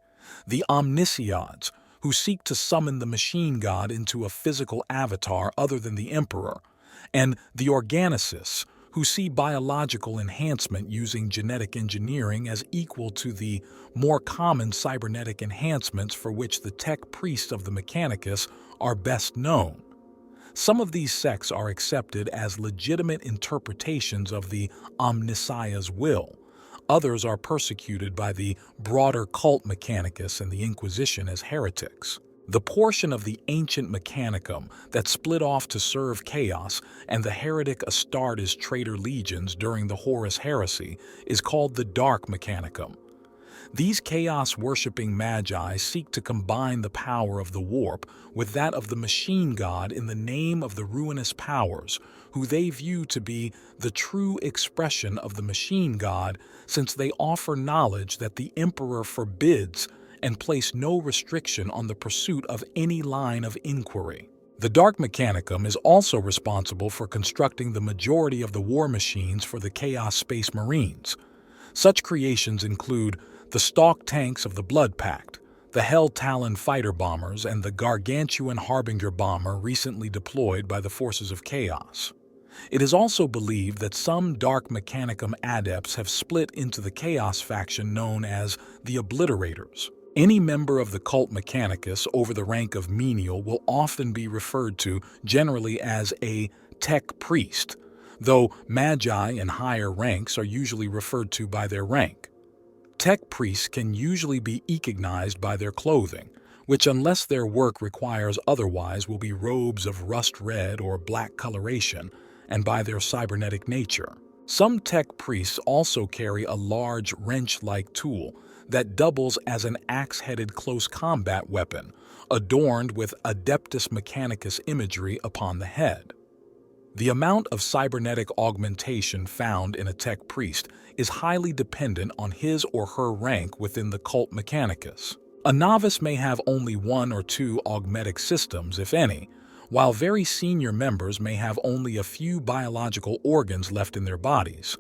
The Omnisciots, who seek to summon the machine god into a physical avatar other than the Emperor, and the Organicists, who see biological enhancement using genetic engineering as equal to the more common cybernetic enhancements for which the tech priests of the Mechanicus are best known. Some of these sects are accepted as legitimate interpretations of the Omnissiah's will. Others are persecuted by the broader Cult Mechanicus and the Inquisition as heretics. The portion of the ancient Mechanicum that split off to serve Chaos and the heretic Astartes traitor legions during the Horus Heresy is called the Dark Mechanicum. These chaos-worshipping magi seek to combine the power of the warp with that of the machine god in the name of the ruinous powers, who they view to be the true expression of the machine god, since they offer knowledge that the Emperor forbids and place no restriction on the pursuit of any line of inquiry. The Dark Mechanicum is also responsible for constructing the majority of the war machines for the Chaos Space Marines. Such creations include the Stalk tanks of the Blood Pact, the Hell Talon fighter bombers, and the Gargantuan Harbinger bomber recently deployed by the forces of Chaos. It is also believed that some Dark Mechanicum adepts have split into the Chaos faction known as the Obliterators. Any member of the Cult Mechanicus over the rank of menial will often be referred to generally as a tech priest, though magi in higher ranks are usually referred to by their rank. Tech priests can usually be recognized by their clothing, which unless their work requires otherwise will be robes of rust red or black coloration, and by their cybernetic nature. Some tech priests also carry a large wrench-like tool that doubles as an axe-headed close combat weapon, adorned with Adeptus Mechanicus imagery upon the head. The amount of cybernetic augmentation found in a tech priest is highly dependent on his or her rank within the Cult Mechanicus. A novice may have only 1 or 2 augmetic systems, if any, while very senior members may have only a few biological organs left in their bodies.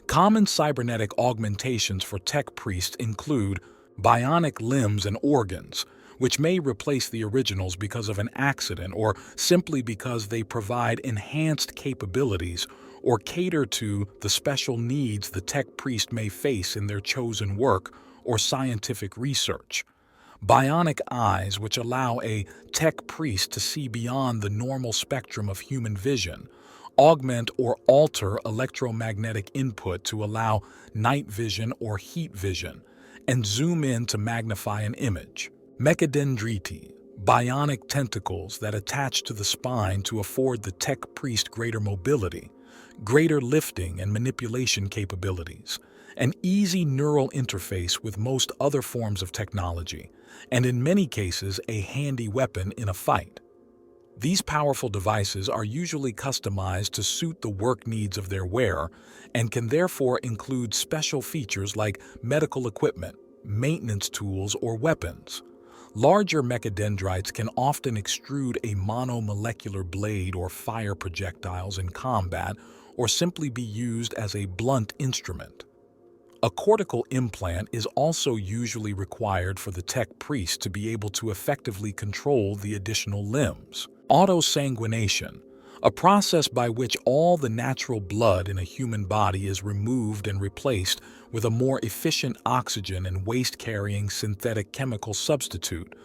Common cybernetic augmentations for tech priests include bionic limbs and organs, which may replace the originals because of an accident or simply because they provide enhanced capabilities or cater to the special needs the tech priest may face in their chosen work or scientific research. Bionic eyes, which allow a tech priest to see beyond the normal spectrum of human vision, augment or alter electromagnetic input to allow night vision or heat vision, and zoom in to magnify an image. Mechadendriti, bionic tentacles that attach to the spine to afford the tech priest greater mobility, greater lifting and manipulation capabilities, an easy neural interface with most other forms of technology, and in many cases a handy weapon in a fight. These powerful devices are usually customized to suit the work needs of their wearer and can therefore include special features like medical equipment, maintenance tools, or weapons. Larger mechadendrites can often extrude a monomolecular blade or fire projectiles in combat or simply be used as a blunt instrument. A cortical implant is also usually required for the tech priest to be able to effectively control the additional limbs. Autosanguination, a process by which all the natural blood in a human body is removed and replaced with a more efficient oxygen and waste-carrying synthetic chemical substitute,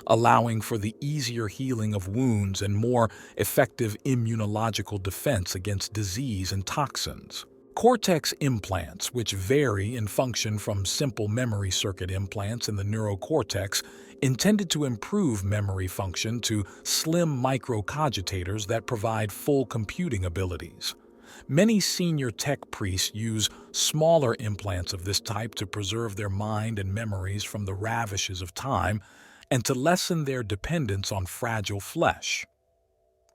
allowing for the easier healing of wounds and more effective immunological defense against disease and toxins. Cortex implants, which vary in function from simple memory circuit implants in the neurocortex, intended to improve memory function, to slim microcogitators that provide full computing abilities. Many senior tech priests use smaller implants of this type to preserve their mind and memories from the ravages of time and to lessen their dependence on fragile flesh.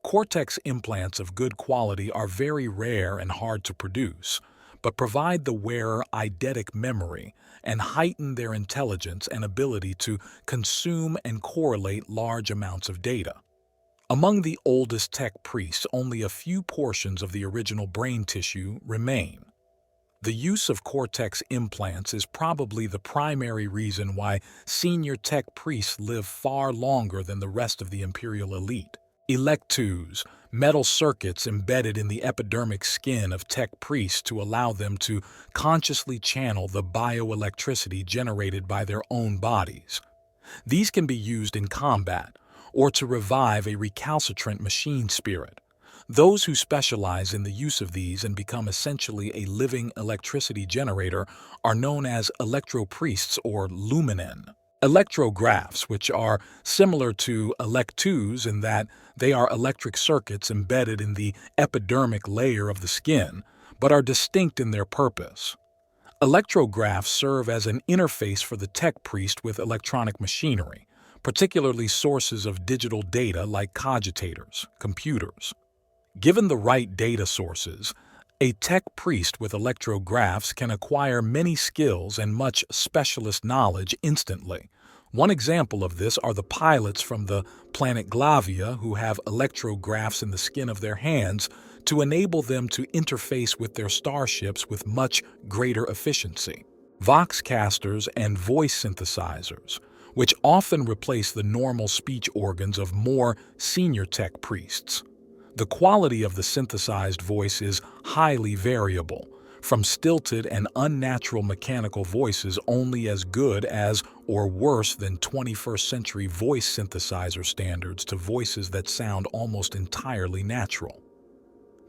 Cortex implants of good quality are very rare and hard to produce, but provide the wearer eidetic memory and heighten their intelligence and ability to consume and correlate large amounts of data. Among the oldest tech priests, only a few portions of the original brain tissue remain. The use of cortex implants is probably the primary reason why senior tech priests live far longer than the rest of the Imperial elite. Electoos, metal circuits embedded in the epidermic skin of tech priests to allow them to consciously channel the bioelectricity generated by their own bodies. These can be used in combat or to revive a recalcitrant machine spirit. Those who specialize in the use of these and become essentially a living electricity generator are known as electropriests or luminen. Electrographs, which are similar to Electoos in that they are electric circuits embedded in the epidermic layer of the skin, but are distinct in their purpose. Electrographs serve as an interface for the tech priest with electronic machinery, particularly sources of digital data like cogitators, computers. Given the right data sources, a tech priest with electrographs can acquire many skills and much specialist knowledge instantly. One example of this are the pilots from the planet Glavia who have electrographs in the skin of their hands to enable them to interface with their starships with much greater efficiency. Voxcasters and voice synthesizers, which often replace the normal speech organs of more senior tech priests. The quality of the synthesized voice is highly variable, from stilted and unnatural mechanical voices only as good as or worse than 21st century voice synthesizer standards to voices that sound almost entirely natural.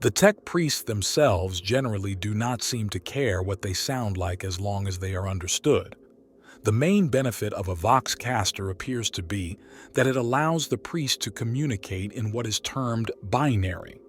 The tech priests themselves generally do not seem to care what they sound like as long as they are understood. The main benefit of a voxcaster appears to be that it allows the priest to communicate in what is termed binary.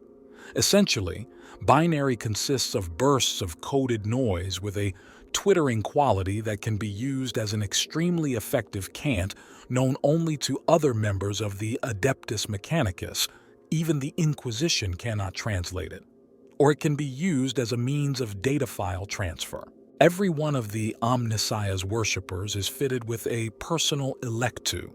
Essentially, binary consists of bursts of coded noise with a twittering quality that can be used as an extremely effective cant known only to other members of the Adeptus Mechanicus. Even the Inquisition cannot translate it. Or it can be used as a means of data file transfer. Every one of the Omnissiah's worshippers is fitted with a personal Electoo,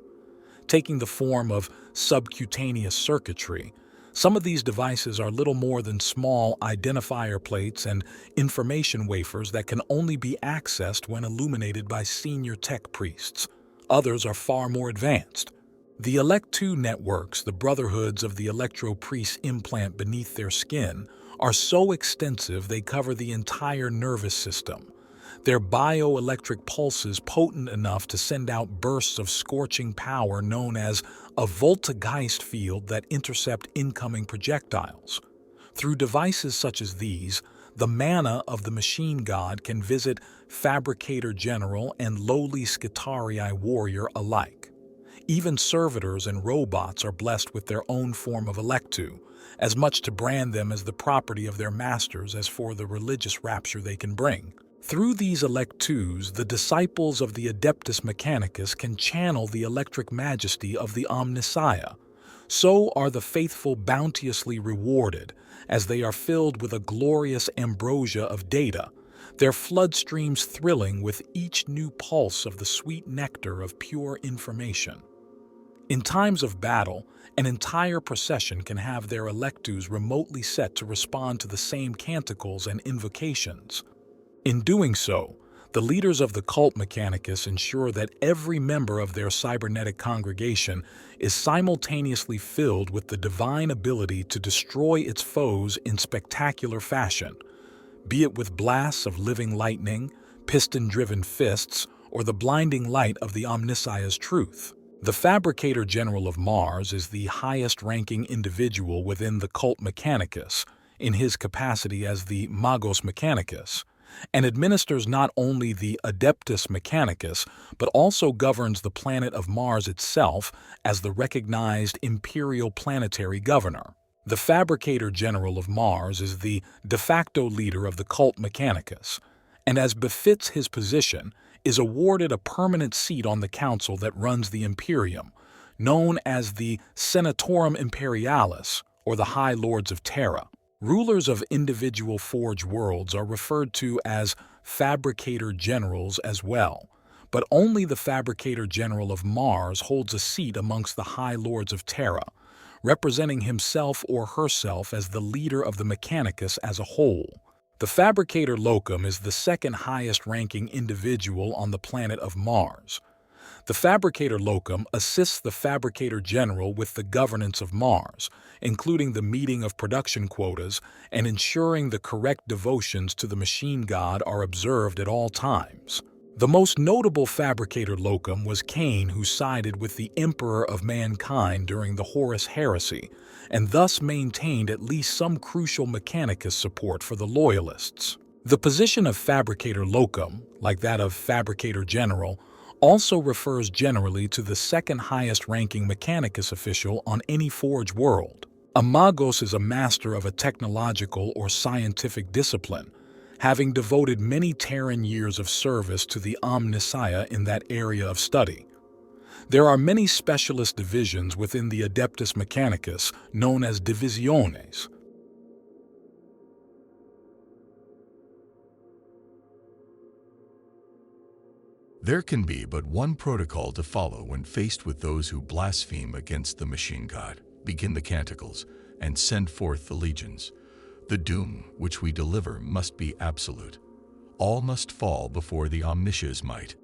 taking the form of subcutaneous circuitry. Some of these devices are little more than small identifier plates and information wafers that can only be accessed when illuminated by senior tech priests. Others are far more advanced. The Electoo networks, the brotherhoods of the electro-priest implant beneath their skin, are so extensive they cover the entire nervous system. Their bioelectric pulses potent enough to send out bursts of scorching power known as a Voltgeist field that intercept incoming projectiles. Through devices such as these, the mana of the machine god can visit Fabricator General and lowly Skitarii warrior alike. Even servitors and robots are blessed with their own form of Electoo, as much to brand them as the property of their masters as for the religious rapture they can bring. Through these Electoos, the disciples of the Adeptus Mechanicus can channel the electric majesty of the Omnissiah. So are the faithful bounteously rewarded, as they are filled with a glorious ambrosia of data, their floodstreams thrilling with each new pulse of the sweet nectar of pure information. In times of battle, an entire procession can have their Electoos remotely set to respond to the same canticles and invocations. In doing so, the leaders of the Cult Mechanicus ensure that every member of their cybernetic congregation is simultaneously filled with the divine ability to destroy its foes in spectacular fashion, be it with blasts of living lightning, piston-driven fists, or the blinding light of the Omnissiah's truth. The Fabricator General of Mars is the highest-ranking individual within the Cult Mechanicus, in his capacity as the Magos Mechanicus, and administers not only the Adeptus Mechanicus, but also governs the planet of Mars itself as the recognized imperial planetary governor. The Fabricator General of Mars is the de facto leader of the Cult Mechanicus, and as befits his position, is awarded a permanent seat on the council that runs the Imperium, known as the Senatorum Imperialis, or the High Lords of Terra. Rulers of individual forged worlds are referred to as Fabricator Generals as well, but only the Fabricator General of Mars holds a seat amongst the High Lords of Terra, representing himself or herself as the leader of the Mechanicus as a whole. The Fabricator Locum is the second highest-ranking individual on the planet of Mars. The Fabricator Locum assists the Fabricator General with the governance of Mars, including the meeting of production quotas and ensuring the correct devotions to the machine god are observed at all times. The most notable Fabricator Locum was Cain, who sided with the Emperor of Mankind during the Horus Heresy, and thus maintained at least some crucial Mechanicus support for the Loyalists. The position of Fabricator Locum, like that of Fabricator General, also refers generally to the second highest-ranking Mechanicus official on any forged world. A Magos is a master of a technological or scientific discipline, having devoted many Terran years of service to the Omnissiah in that area of study. There are many specialist divisions within the Adeptus Mechanicus known as divisiones. There can be but one protocol to follow when faced with those who blaspheme against the machine god, begin the canticles, and send forth the legions. The doom which we deliver must be absolute. All must fall before the Omniscia's might.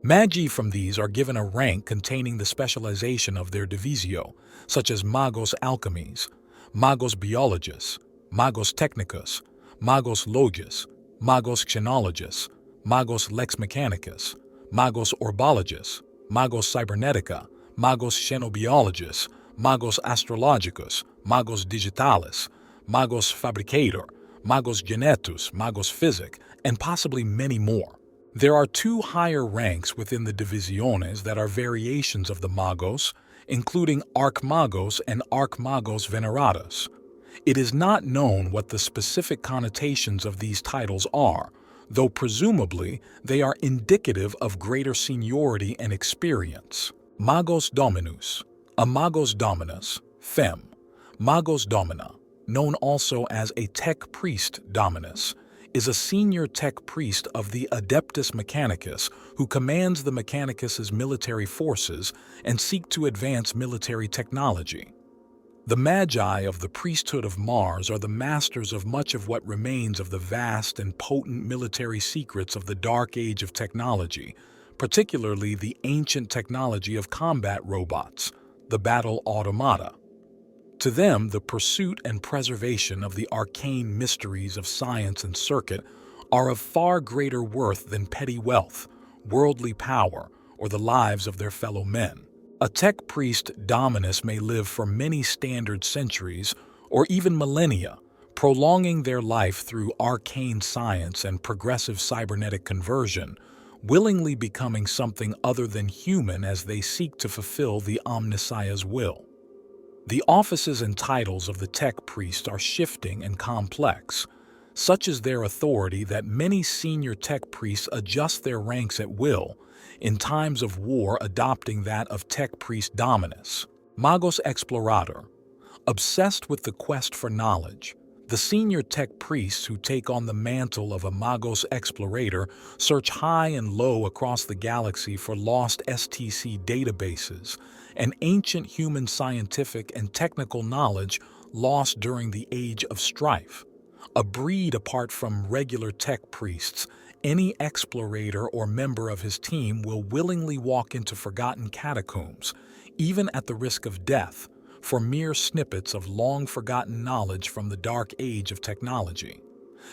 Magi from these are given a rank containing the specialization of their divisio, such as Magos Alchemies, Magos Biologus, Magos Technicus, Magos Logus, Magos Xenologus, Magos Lex Mechanicus, Magos Orbologus, Magos Cybernetica, Magos Xenobiologus, Magos Astrologicus, Magos Digitalis, Magos Fabricator, Magos Genetus, Magos Physic, and possibly many more. There are two higher ranks within the divisiones that are variations of the Magos, including Archmagos and Archmagos Veneratus. It is not known what the specific connotations of these titles are, though presumably they are indicative of greater seniority and experience. Magos Dominus, a Magos Dominus, Fem, Magos Domina, known also as a Tech Priest Dominus, is a senior tech priest of the Adeptus Mechanicus who commands the Mechanicus's military forces and seek to advance military technology. The Magi of the priesthood of Mars are the masters of much of what remains of the vast and potent military secrets of the Dark Age of technology, particularly the ancient technology of combat robots, the battle automata. To them, the pursuit and preservation of the arcane mysteries of science and circuit are of far greater worth than petty wealth, worldly power, or the lives of their fellow men. A tech priest dominus may live for many standard centuries or even millennia, prolonging their life through arcane science and progressive cybernetic conversion, willingly becoming something other than human as they seek to fulfill the Omnissiah's will. The offices and titles of the tech priest are shifting and complex. Such is their authority that many senior tech priests adjust their ranks at will, in times of war adopting that of tech priest dominus. Magos Explorator, obsessed with the quest for knowledge, The senior tech priests who take on the mantle of a Magos explorator search high and low across the galaxy for lost STC databases and ancient human scientific and technical knowledge lost during the Age of Strife. A breed apart from regular tech priests, any explorator or member of his team will willingly walk into forgotten catacombs, even at the risk of death, for mere snippets of long-forgotten knowledge from the dark age of technology.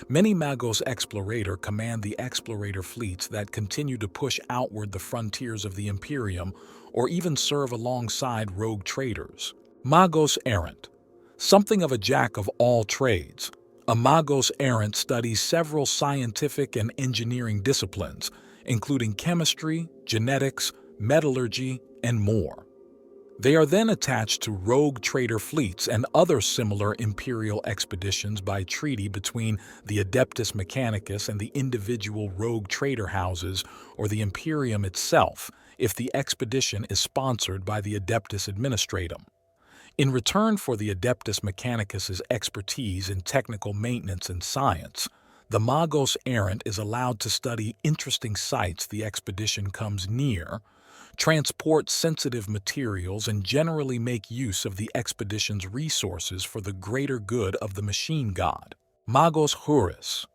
Many Magos explorator command the explorator fleets that continue to push outward the frontiers of the Imperium or even serve alongside rogue traders. Magos errant. Something of a jack of all trades, a Magos errant studies several scientific and engineering disciplines, including chemistry, genetics, metallurgy, and more. They are then attached to rogue trader fleets and other similar imperial expeditions by treaty between the Adeptus Mechanicus and the individual rogue trader houses or the Imperium itself, if the expedition is sponsored by the Adeptus Administratum. In return for the Adeptus Mechanicus's expertise in technical maintenance and science, the Magos errant is allowed to study interesting sites the expedition comes near, transport sensitive materials, and generally make use of the expedition's resources for the greater good of the machine god. Magos Juris.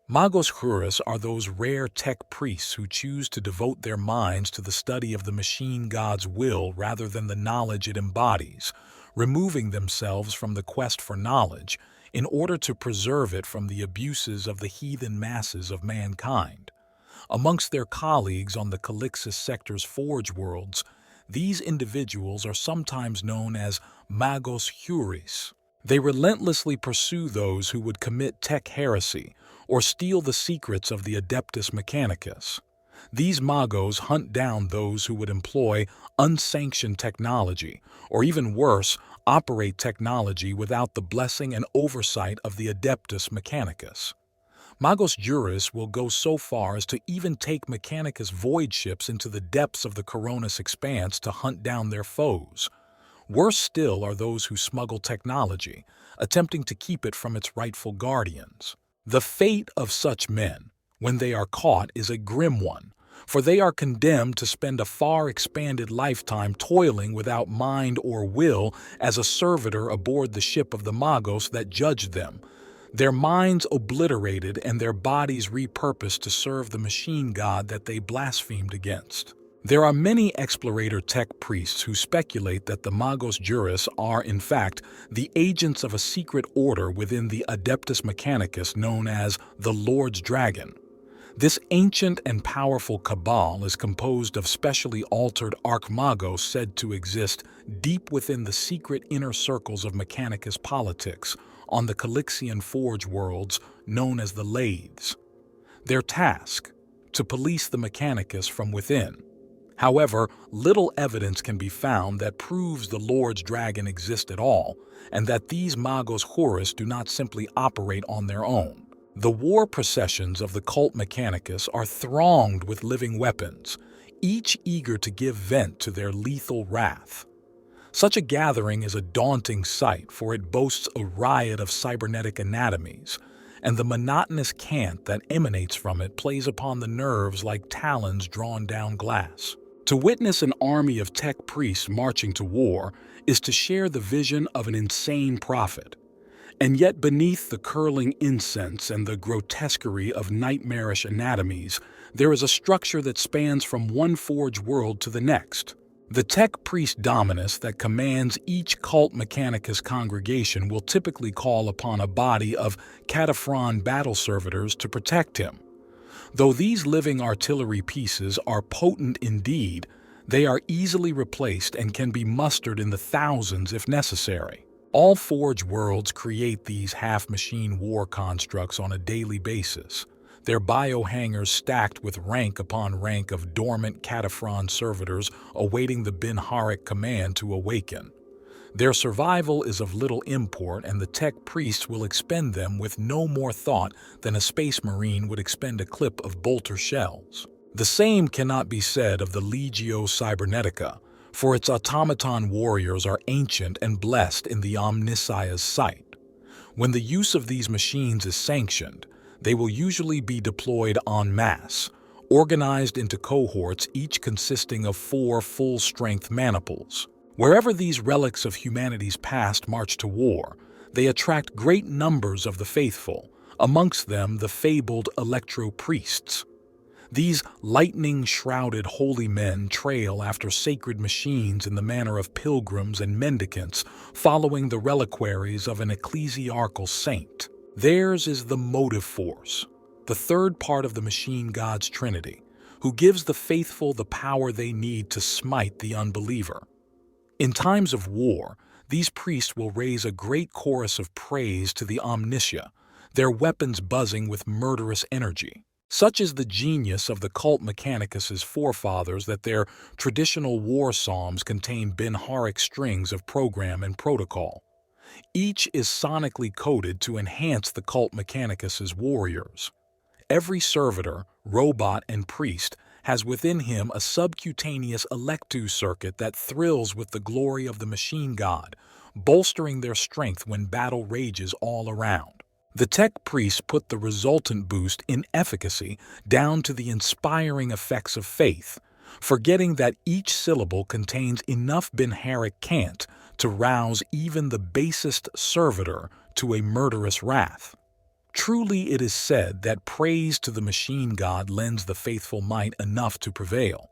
Magos Juris are those rare tech priests who choose to devote their minds to the study of the machine god's will rather than the knowledge it embodies, removing themselves from the quest for knowledge in order to preserve it from the abuses of the heathen masses of mankind. Amongst their colleagues on the Calixis sector's Forge worlds, these individuals are sometimes known as Magos Juris. They relentlessly pursue those who would commit tech heresy or steal the secrets of the Adeptus Mechanicus. These Magos hunt down those who would employ unsanctioned technology, or even worse, operate technology without the blessing and oversight of the Adeptus Mechanicus. Magos Juris will go so far as to even take Mechanicus void ships into the depths of the Coronis expanse to hunt down their foes. Worse still are those who smuggle technology, attempting to keep it from its rightful guardians. The fate of such men, when they are caught, is a grim one, for they are condemned to spend a far expanded lifetime toiling without mind or will as a servitor aboard the ship of the Magos that judged them, their minds obliterated and their bodies repurposed to serve the machine god that they blasphemed against. There are many explorator tech priests who speculate that the Magos Juris are, in fact, the agents of a secret order within the Adeptus Mechanicus known as the Lord's Dragon. This ancient and powerful cabal is composed of specially altered archmagos said to exist deep within the secret inner circles of Mechanicus politics on the Calixian Forge worlds known as the Lathes. Their task: to police the Mechanicus from within. However, little evidence can be found that proves the Lord's Dragon exists at all, and that these Magos Juris do not simply operate on their own. The war processions of the Cult Mechanicus are thronged with living weapons, each eager to give vent to their lethal wrath. Such a gathering is a daunting sight, for it boasts a riot of cybernetic anatomies, and the monotonous cant that emanates from it plays upon the nerves like talons drawn down glass. To witness an army of tech priests marching to war is to share the vision of an insane prophet. And yet beneath the curling incense and the grotesquerie of nightmarish anatomies, there is a structure that spans from one forge world to the next. The tech priest dominus that commands each Cult Mechanicus congregation will typically call upon a body of Cataphron battle servitors to protect him. Though these living artillery pieces are potent indeed, they are easily replaced and can be mustered in the thousands if necessary. All Forge worlds create these half-machine war constructs on a daily basis, their biohangars stacked with rank upon rank of dormant Cataphron servitors awaiting the Binharic command to awaken. Their survival is of little import, and the tech priests will expend them with no more thought than a space marine would expend a clip of bolter shells. The same cannot be said of the Legio Cybernetica, for its automaton warriors are ancient and blessed in the Omnissiah's sight. When the use of these machines is sanctioned, they will usually be deployed en masse, organized into cohorts each consisting of 4 full-strength maniples. Wherever these relics of humanity's past march to war, they attract great numbers of the faithful, amongst them the fabled Electro-priests. These lightning-shrouded holy men trail after sacred machines in the manner of pilgrims and mendicants following the reliquaries of an ecclesiarchal saint. Theirs is the motive force, the third part of the machine god's trinity, who gives the faithful the power they need to smite the unbeliever. In times of war, these priests will raise a great chorus of praise to the Omnitia, their weapons buzzing with murderous energy. Such is the genius of the Cult Mechanicus's forefathers that their traditional war psalms contain binharic strings of program and protocol. Each is sonically coded to enhance the Cult Mechanicus's warriors. Every servitor, robot, and priest has within him a subcutaneous Electoos circuit that thrills with the glory of the machine god, bolstering their strength when battle rages all around. The tech priests put the resultant boost in efficacy down to the inspiring effects of faith, forgetting that each syllable contains enough binharic cant to rouse even the basest servitor to a murderous wrath. Truly it is said that praise to the machine god lends the faithful might enough to prevail.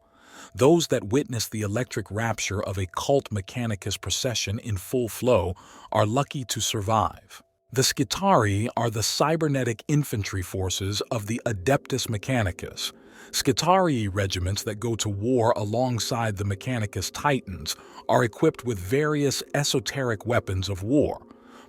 Those that witness the electric rapture of a Cult Mechanicus procession in full flow are lucky to survive. The Skitarii are the cybernetic infantry forces of the Adeptus Mechanicus. Skitarii regiments that go to war alongside the Mechanicus Titans are equipped with various esoteric weapons of war.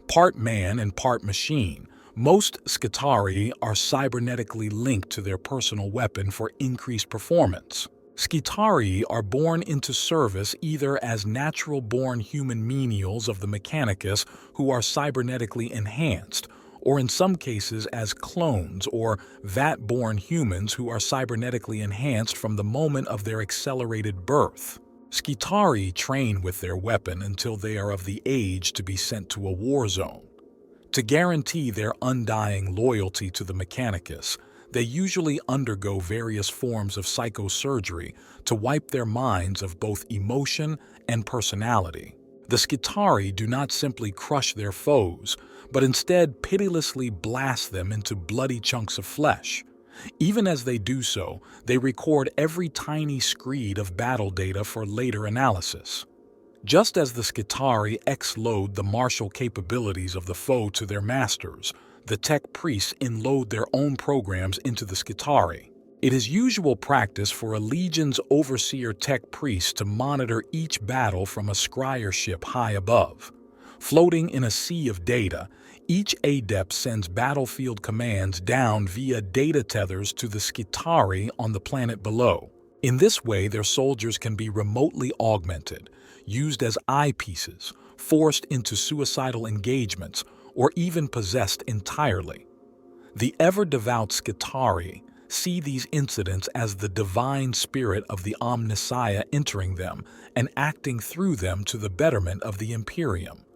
Part man and part machine, most Skitarii are cybernetically linked to their personal weapon for increased performance. Skitarii are born into service either as natural-born human menials of the Mechanicus who are cybernetically enhanced, or in some cases as clones or vat-born humans who are cybernetically enhanced from the moment of their accelerated birth. Skitarii train with their weapon until they are of the age to be sent to a war zone. To guarantee their undying loyalty to the Mechanicus, they usually undergo various forms of psychosurgery to wipe their minds of both emotion and personality. The Skitarii do not simply crush their foes, but instead pitilessly blast them into bloody chunks of flesh. Even as they do so, they record every tiny screed of battle data for later analysis. Just as the Skitarii X-load the martial capabilities of the foe to their masters, the tech priests inload their own programs into the Skitarii. It is usual practice for a legion's overseer tech priest to monitor each battle from a scryer ship high above. Floating in a sea of data, each adept sends battlefield commands down via data tethers to the Skitarii on the planet below. In this way, their soldiers can be remotely augmented, used as eyepieces, forced into suicidal engagements, or even possessed entirely. The ever-devout Skitarii see these incidents as the divine spirit of the Omnissiah entering them and acting through them to the betterment of the Imperium.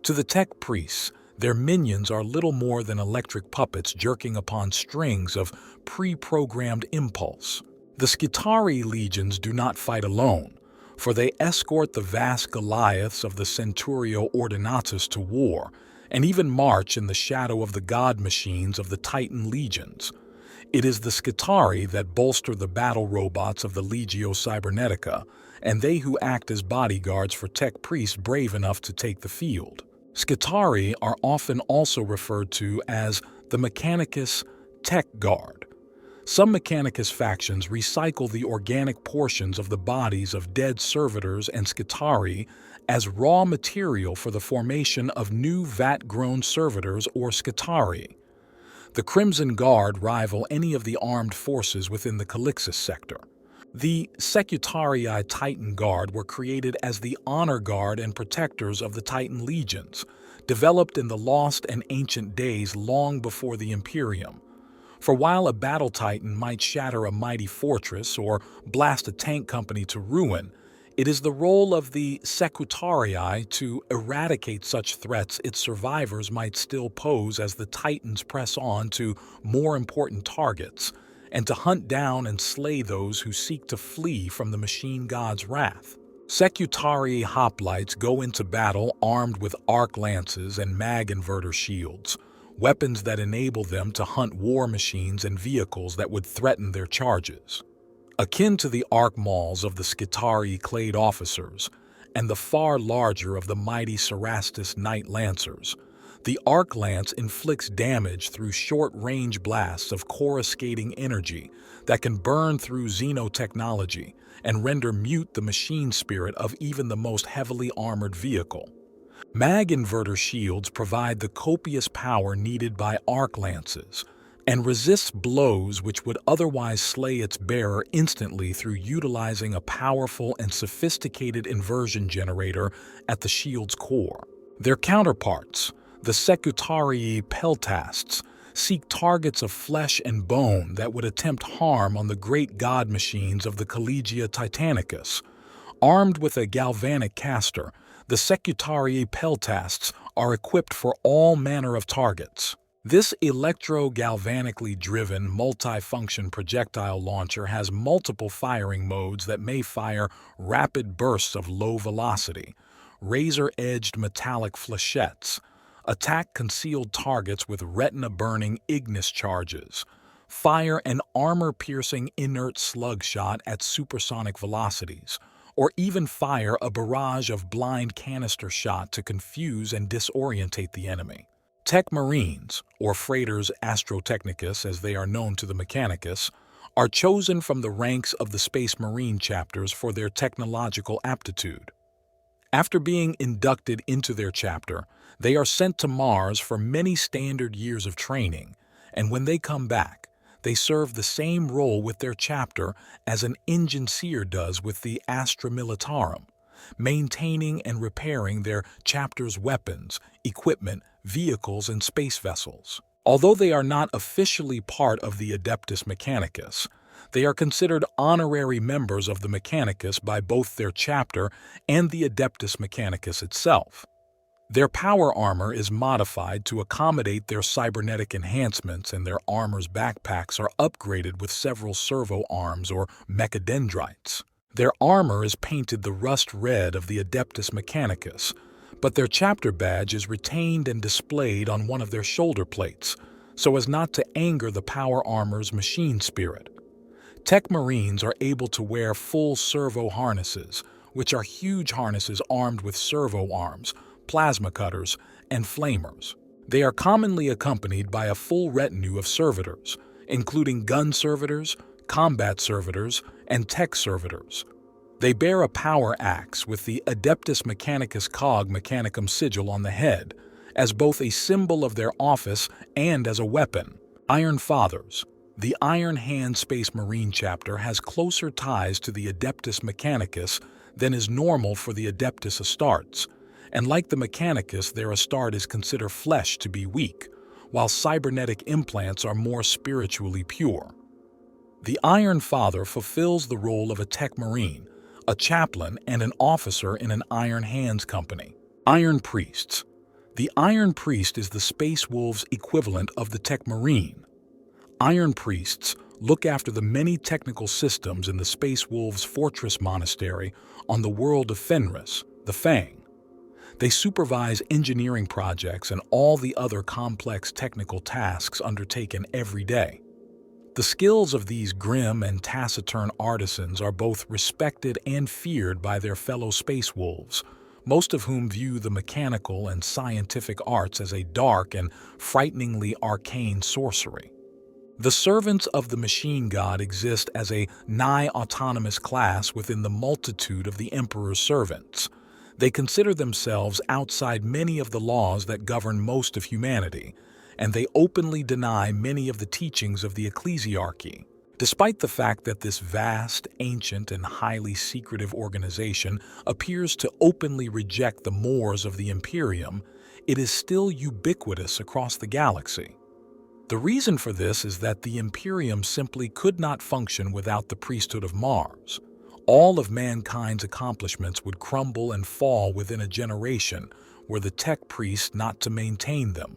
To the tech priests, their minions are little more than electric puppets jerking upon strings of pre-programmed impulse. The Skitarii legions do not fight alone, for they escort the vast Goliaths of the Centurio Ordinatus to war, and even march in the shadow of the god machines of the Titan legions. It is the Skitarii that bolster the battle robots of the Legio Cybernetica, and they who act as bodyguards for tech priests brave enough to take the field. Skitarii are often also referred to as the Mechanicus Tech Guard. Some Mechanicus factions recycle the organic portions of the bodies of dead servitors and Skitarii as raw material for the formation of new vat-grown servitors or Skitarii. The Crimson Guard rival any of the armed forces within the Calixis sector. The Secutarii Titan Guard were created as the honor guard and protectors of the Titan legions, developed in the lost and ancient days long before the Imperium. For while a battle titan might shatter a mighty fortress or blast a tank company to ruin, It is the role of the Secutarii to eradicate such threats its survivors might still pose as the Titans press on to more important targets, and to hunt down and slay those who seek to flee from the machine god's wrath. Secutarii hoplites go into battle armed with arc lances and mag inverter shields, weapons that enable them to hunt war machines and vehicles that would threaten their charges. Akin to the arc mauls of the Skitarii clade officers and the far larger of the mighty Cerastus Knight Lancers, the arc lance inflicts damage through short-range blasts of coruscating energy that can burn through xenotechnology and render mute the machine spirit of even the most heavily armored vehicle. Mag inverter shields provide the copious power needed by arc lances and resists blows which would otherwise slay its bearer instantly through utilizing a powerful and sophisticated inversion generator at the shield's core. Their counterparts, the Secutarii peltasts, seek targets of flesh and bone that would attempt harm on the great god machines of the Collegia Titanicus. Armed with a galvanic caster, the Secutarii peltasts are equipped for all manner of targets. This electro-galvanically driven multi-function projectile launcher has multiple firing modes that may fire rapid bursts of low velocity, razor-edged metallic flechettes, attack concealed targets with retina-burning ignis charges, fire an armor-piercing inert slug shot at supersonic velocities, or even fire a barrage of blind canister shot to confuse and disorientate the enemy. Techmarines, or freighters Astrotechnicus as they are known to the Mechanicus, are chosen from the ranks of the Space Marine chapters for their technological aptitude. After being inducted into their chapter, they are sent to Mars for many standard years of training, and when they come back, they serve the same role with their chapter as an enginseer does with the Astra Militarum, maintaining and repairing their chapter's weapons, equipment, vehicles, and space vessels. Although they are not officially part of the Adeptus Mechanicus, they are considered honorary members of the Mechanicus by both their chapter and the Adeptus Mechanicus itself. Their power armor is modified to accommodate their cybernetic enhancements, and their armor's backpacks are upgraded with several servo arms or mechadendrites. Their armor is painted the rust red of the Adeptus Mechanicus, but their chapter badge is retained and displayed on one of their shoulder plates, so as not to anger the power armor's machine spirit. Techmarines are able to wear full servo harnesses, which are huge harnesses armed with servo arms, plasma cutters, and flamers. They are commonly accompanied by a full retinue of servitors, including gun servitors, combat servitors, and tech servitors. They bear a power axe with the Adeptus Mechanicus Cog Mechanicum sigil on the head, as both a symbol of their office and as a weapon. Iron Fathers. The Iron Hand Space Marine chapter has closer ties to the Adeptus Mechanicus than is normal for the Adeptus Astartes, and like the Mechanicus, their Astartes consider flesh to be weak, while cybernetic implants are more spiritually pure. The Iron Father fulfills the role of a Techmarine, a chaplain, and an officer in an Iron Hands company. Iron Priests. The Iron Priest is the Space Wolves' equivalent of the Techmarine. Iron Priests look after the many technical systems in the Space Wolves' Fortress Monastery on the world of Fenris, the Fang. They supervise engineering projects and all the other complex technical tasks undertaken every day. The skills of these grim and taciturn artisans are both respected and feared by their fellow Space Wolves, most of whom view the mechanical and scientific arts as a dark and frighteningly arcane sorcery. The servants of the machine god exist as a nigh-autonomous class within the multitude of the Emperor's servants. They consider themselves outside many of the laws that govern most of humanity, and they openly deny many of the teachings of the ecclesiarchy. Despite the fact that this vast, ancient, and highly secretive organization appears to openly reject the mores of the Imperium, it is still ubiquitous across the galaxy. The reason for this is that the Imperium simply could not function without the priesthood of Mars. all of mankind's accomplishments would crumble and fall within a generation were the tech priests not to maintain them.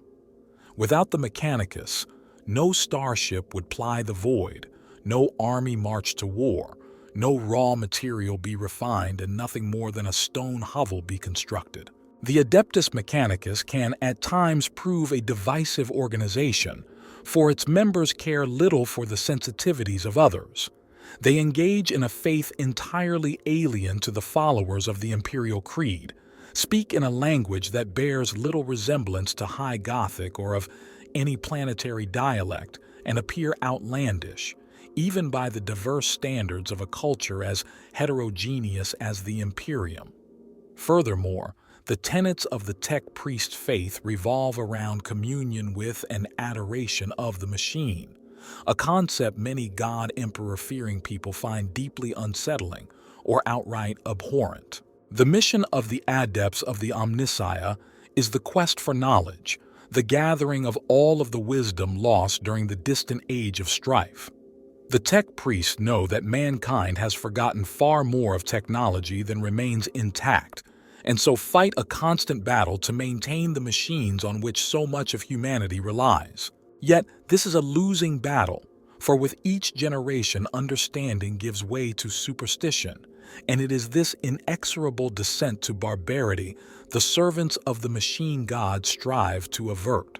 Without the Mechanicus, no starship would ply the void, no army march to war, no raw material be refined, and nothing more than a stone hovel be constructed. The Adeptus Mechanicus can at times prove a divisive organization, for its members care little for the sensitivities of others. They engage in a faith entirely alien to the followers of the Imperial Creed, speak in a language that bears little resemblance to High Gothic or of any planetary dialect, and appear outlandish, even by the diverse standards of a culture as heterogeneous as the Imperium. Furthermore, the tenets of the tech priest faith revolve around communion with and adoration of the machine, a concept many God-Emperor-fearing people find deeply unsettling or outright abhorrent. The mission of the adepts of the Omnissiah is the quest for knowledge, the gathering of all of the wisdom lost during the distant age of strife. The tech priests know that mankind has forgotten far more of technology than remains intact, and so fight a constant battle to maintain the machines on which so much of humanity relies. Yet, this is a losing battle, for with each generation understanding gives way to superstition, and it is this inexorable descent to barbarity the servants of the machine god strive to avert.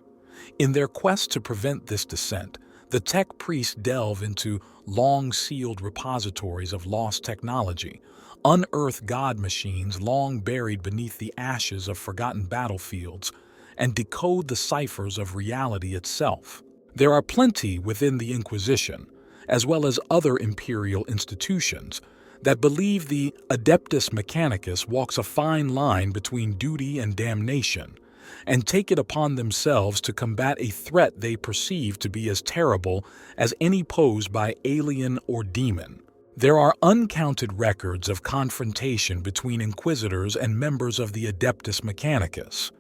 In their quest to prevent this descent, the tech priests delve into long-sealed repositories of lost technology, unearth god machines long buried beneath the ashes of forgotten battlefields, and decode the ciphers of reality itself. There are plenty within the Inquisition, as well as other imperial institutions, that believe the Adeptus Mechanicus walks a fine line between duty and damnation, and take it upon themselves to combat a threat they perceive to be as terrible as any posed by alien or demon. There are uncounted records of confrontation between inquisitors and members of the Adeptus Mechanicus.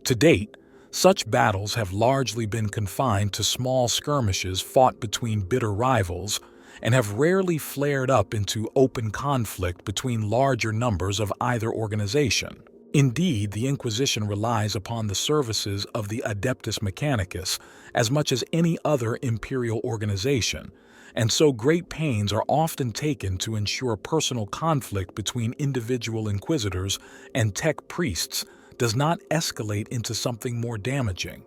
To date, such battles have largely been confined to small skirmishes fought between bitter rivals, and have rarely flared up into open conflict between larger numbers of either organization. Indeed, the Inquisition relies upon the services of the Adeptus Mechanicus as much as any other imperial organization, and so great pains are often taken to ensure personal conflict between individual inquisitors and tech priests does not escalate into something more damaging.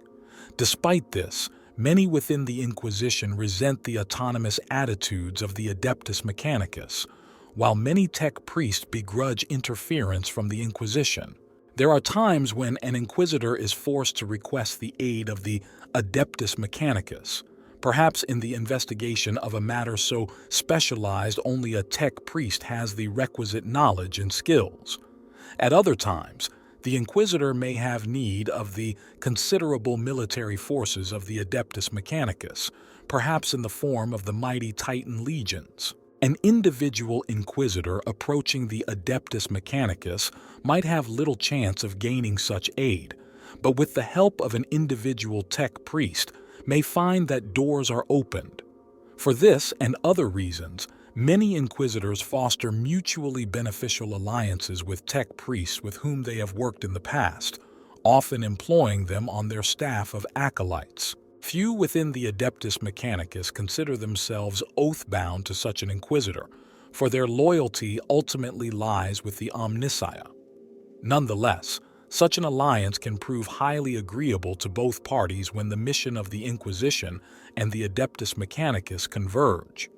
Despite this, many within the Inquisition resent the autonomous attitudes of the Adeptus Mechanicus, while many tech priests begrudge interference from the Inquisition. There are times when an inquisitor is forced to request the aid of the Adeptus Mechanicus, perhaps in the investigation of a matter so specialized only a tech priest has the requisite knowledge and skills. At other times, the inquisitor may have need of the considerable military forces of the Adeptus Mechanicus, perhaps in the form of the mighty Titan legions. An individual inquisitor approaching the Adeptus Mechanicus might have little chance of gaining such aid, but with the help of an individual tech priest may find that doors are opened. For this and other reasons, many inquisitors foster mutually beneficial alliances with tech priests with whom they have worked in the past, often employing them on their staff of acolytes. Few within the Adeptus Mechanicus consider themselves oath-bound to such an inquisitor, for their loyalty ultimately lies with the Omnissiah. Nonetheless, such an alliance can prove highly agreeable to both parties when the mission of the Inquisition and the Adeptus Mechanicus converge.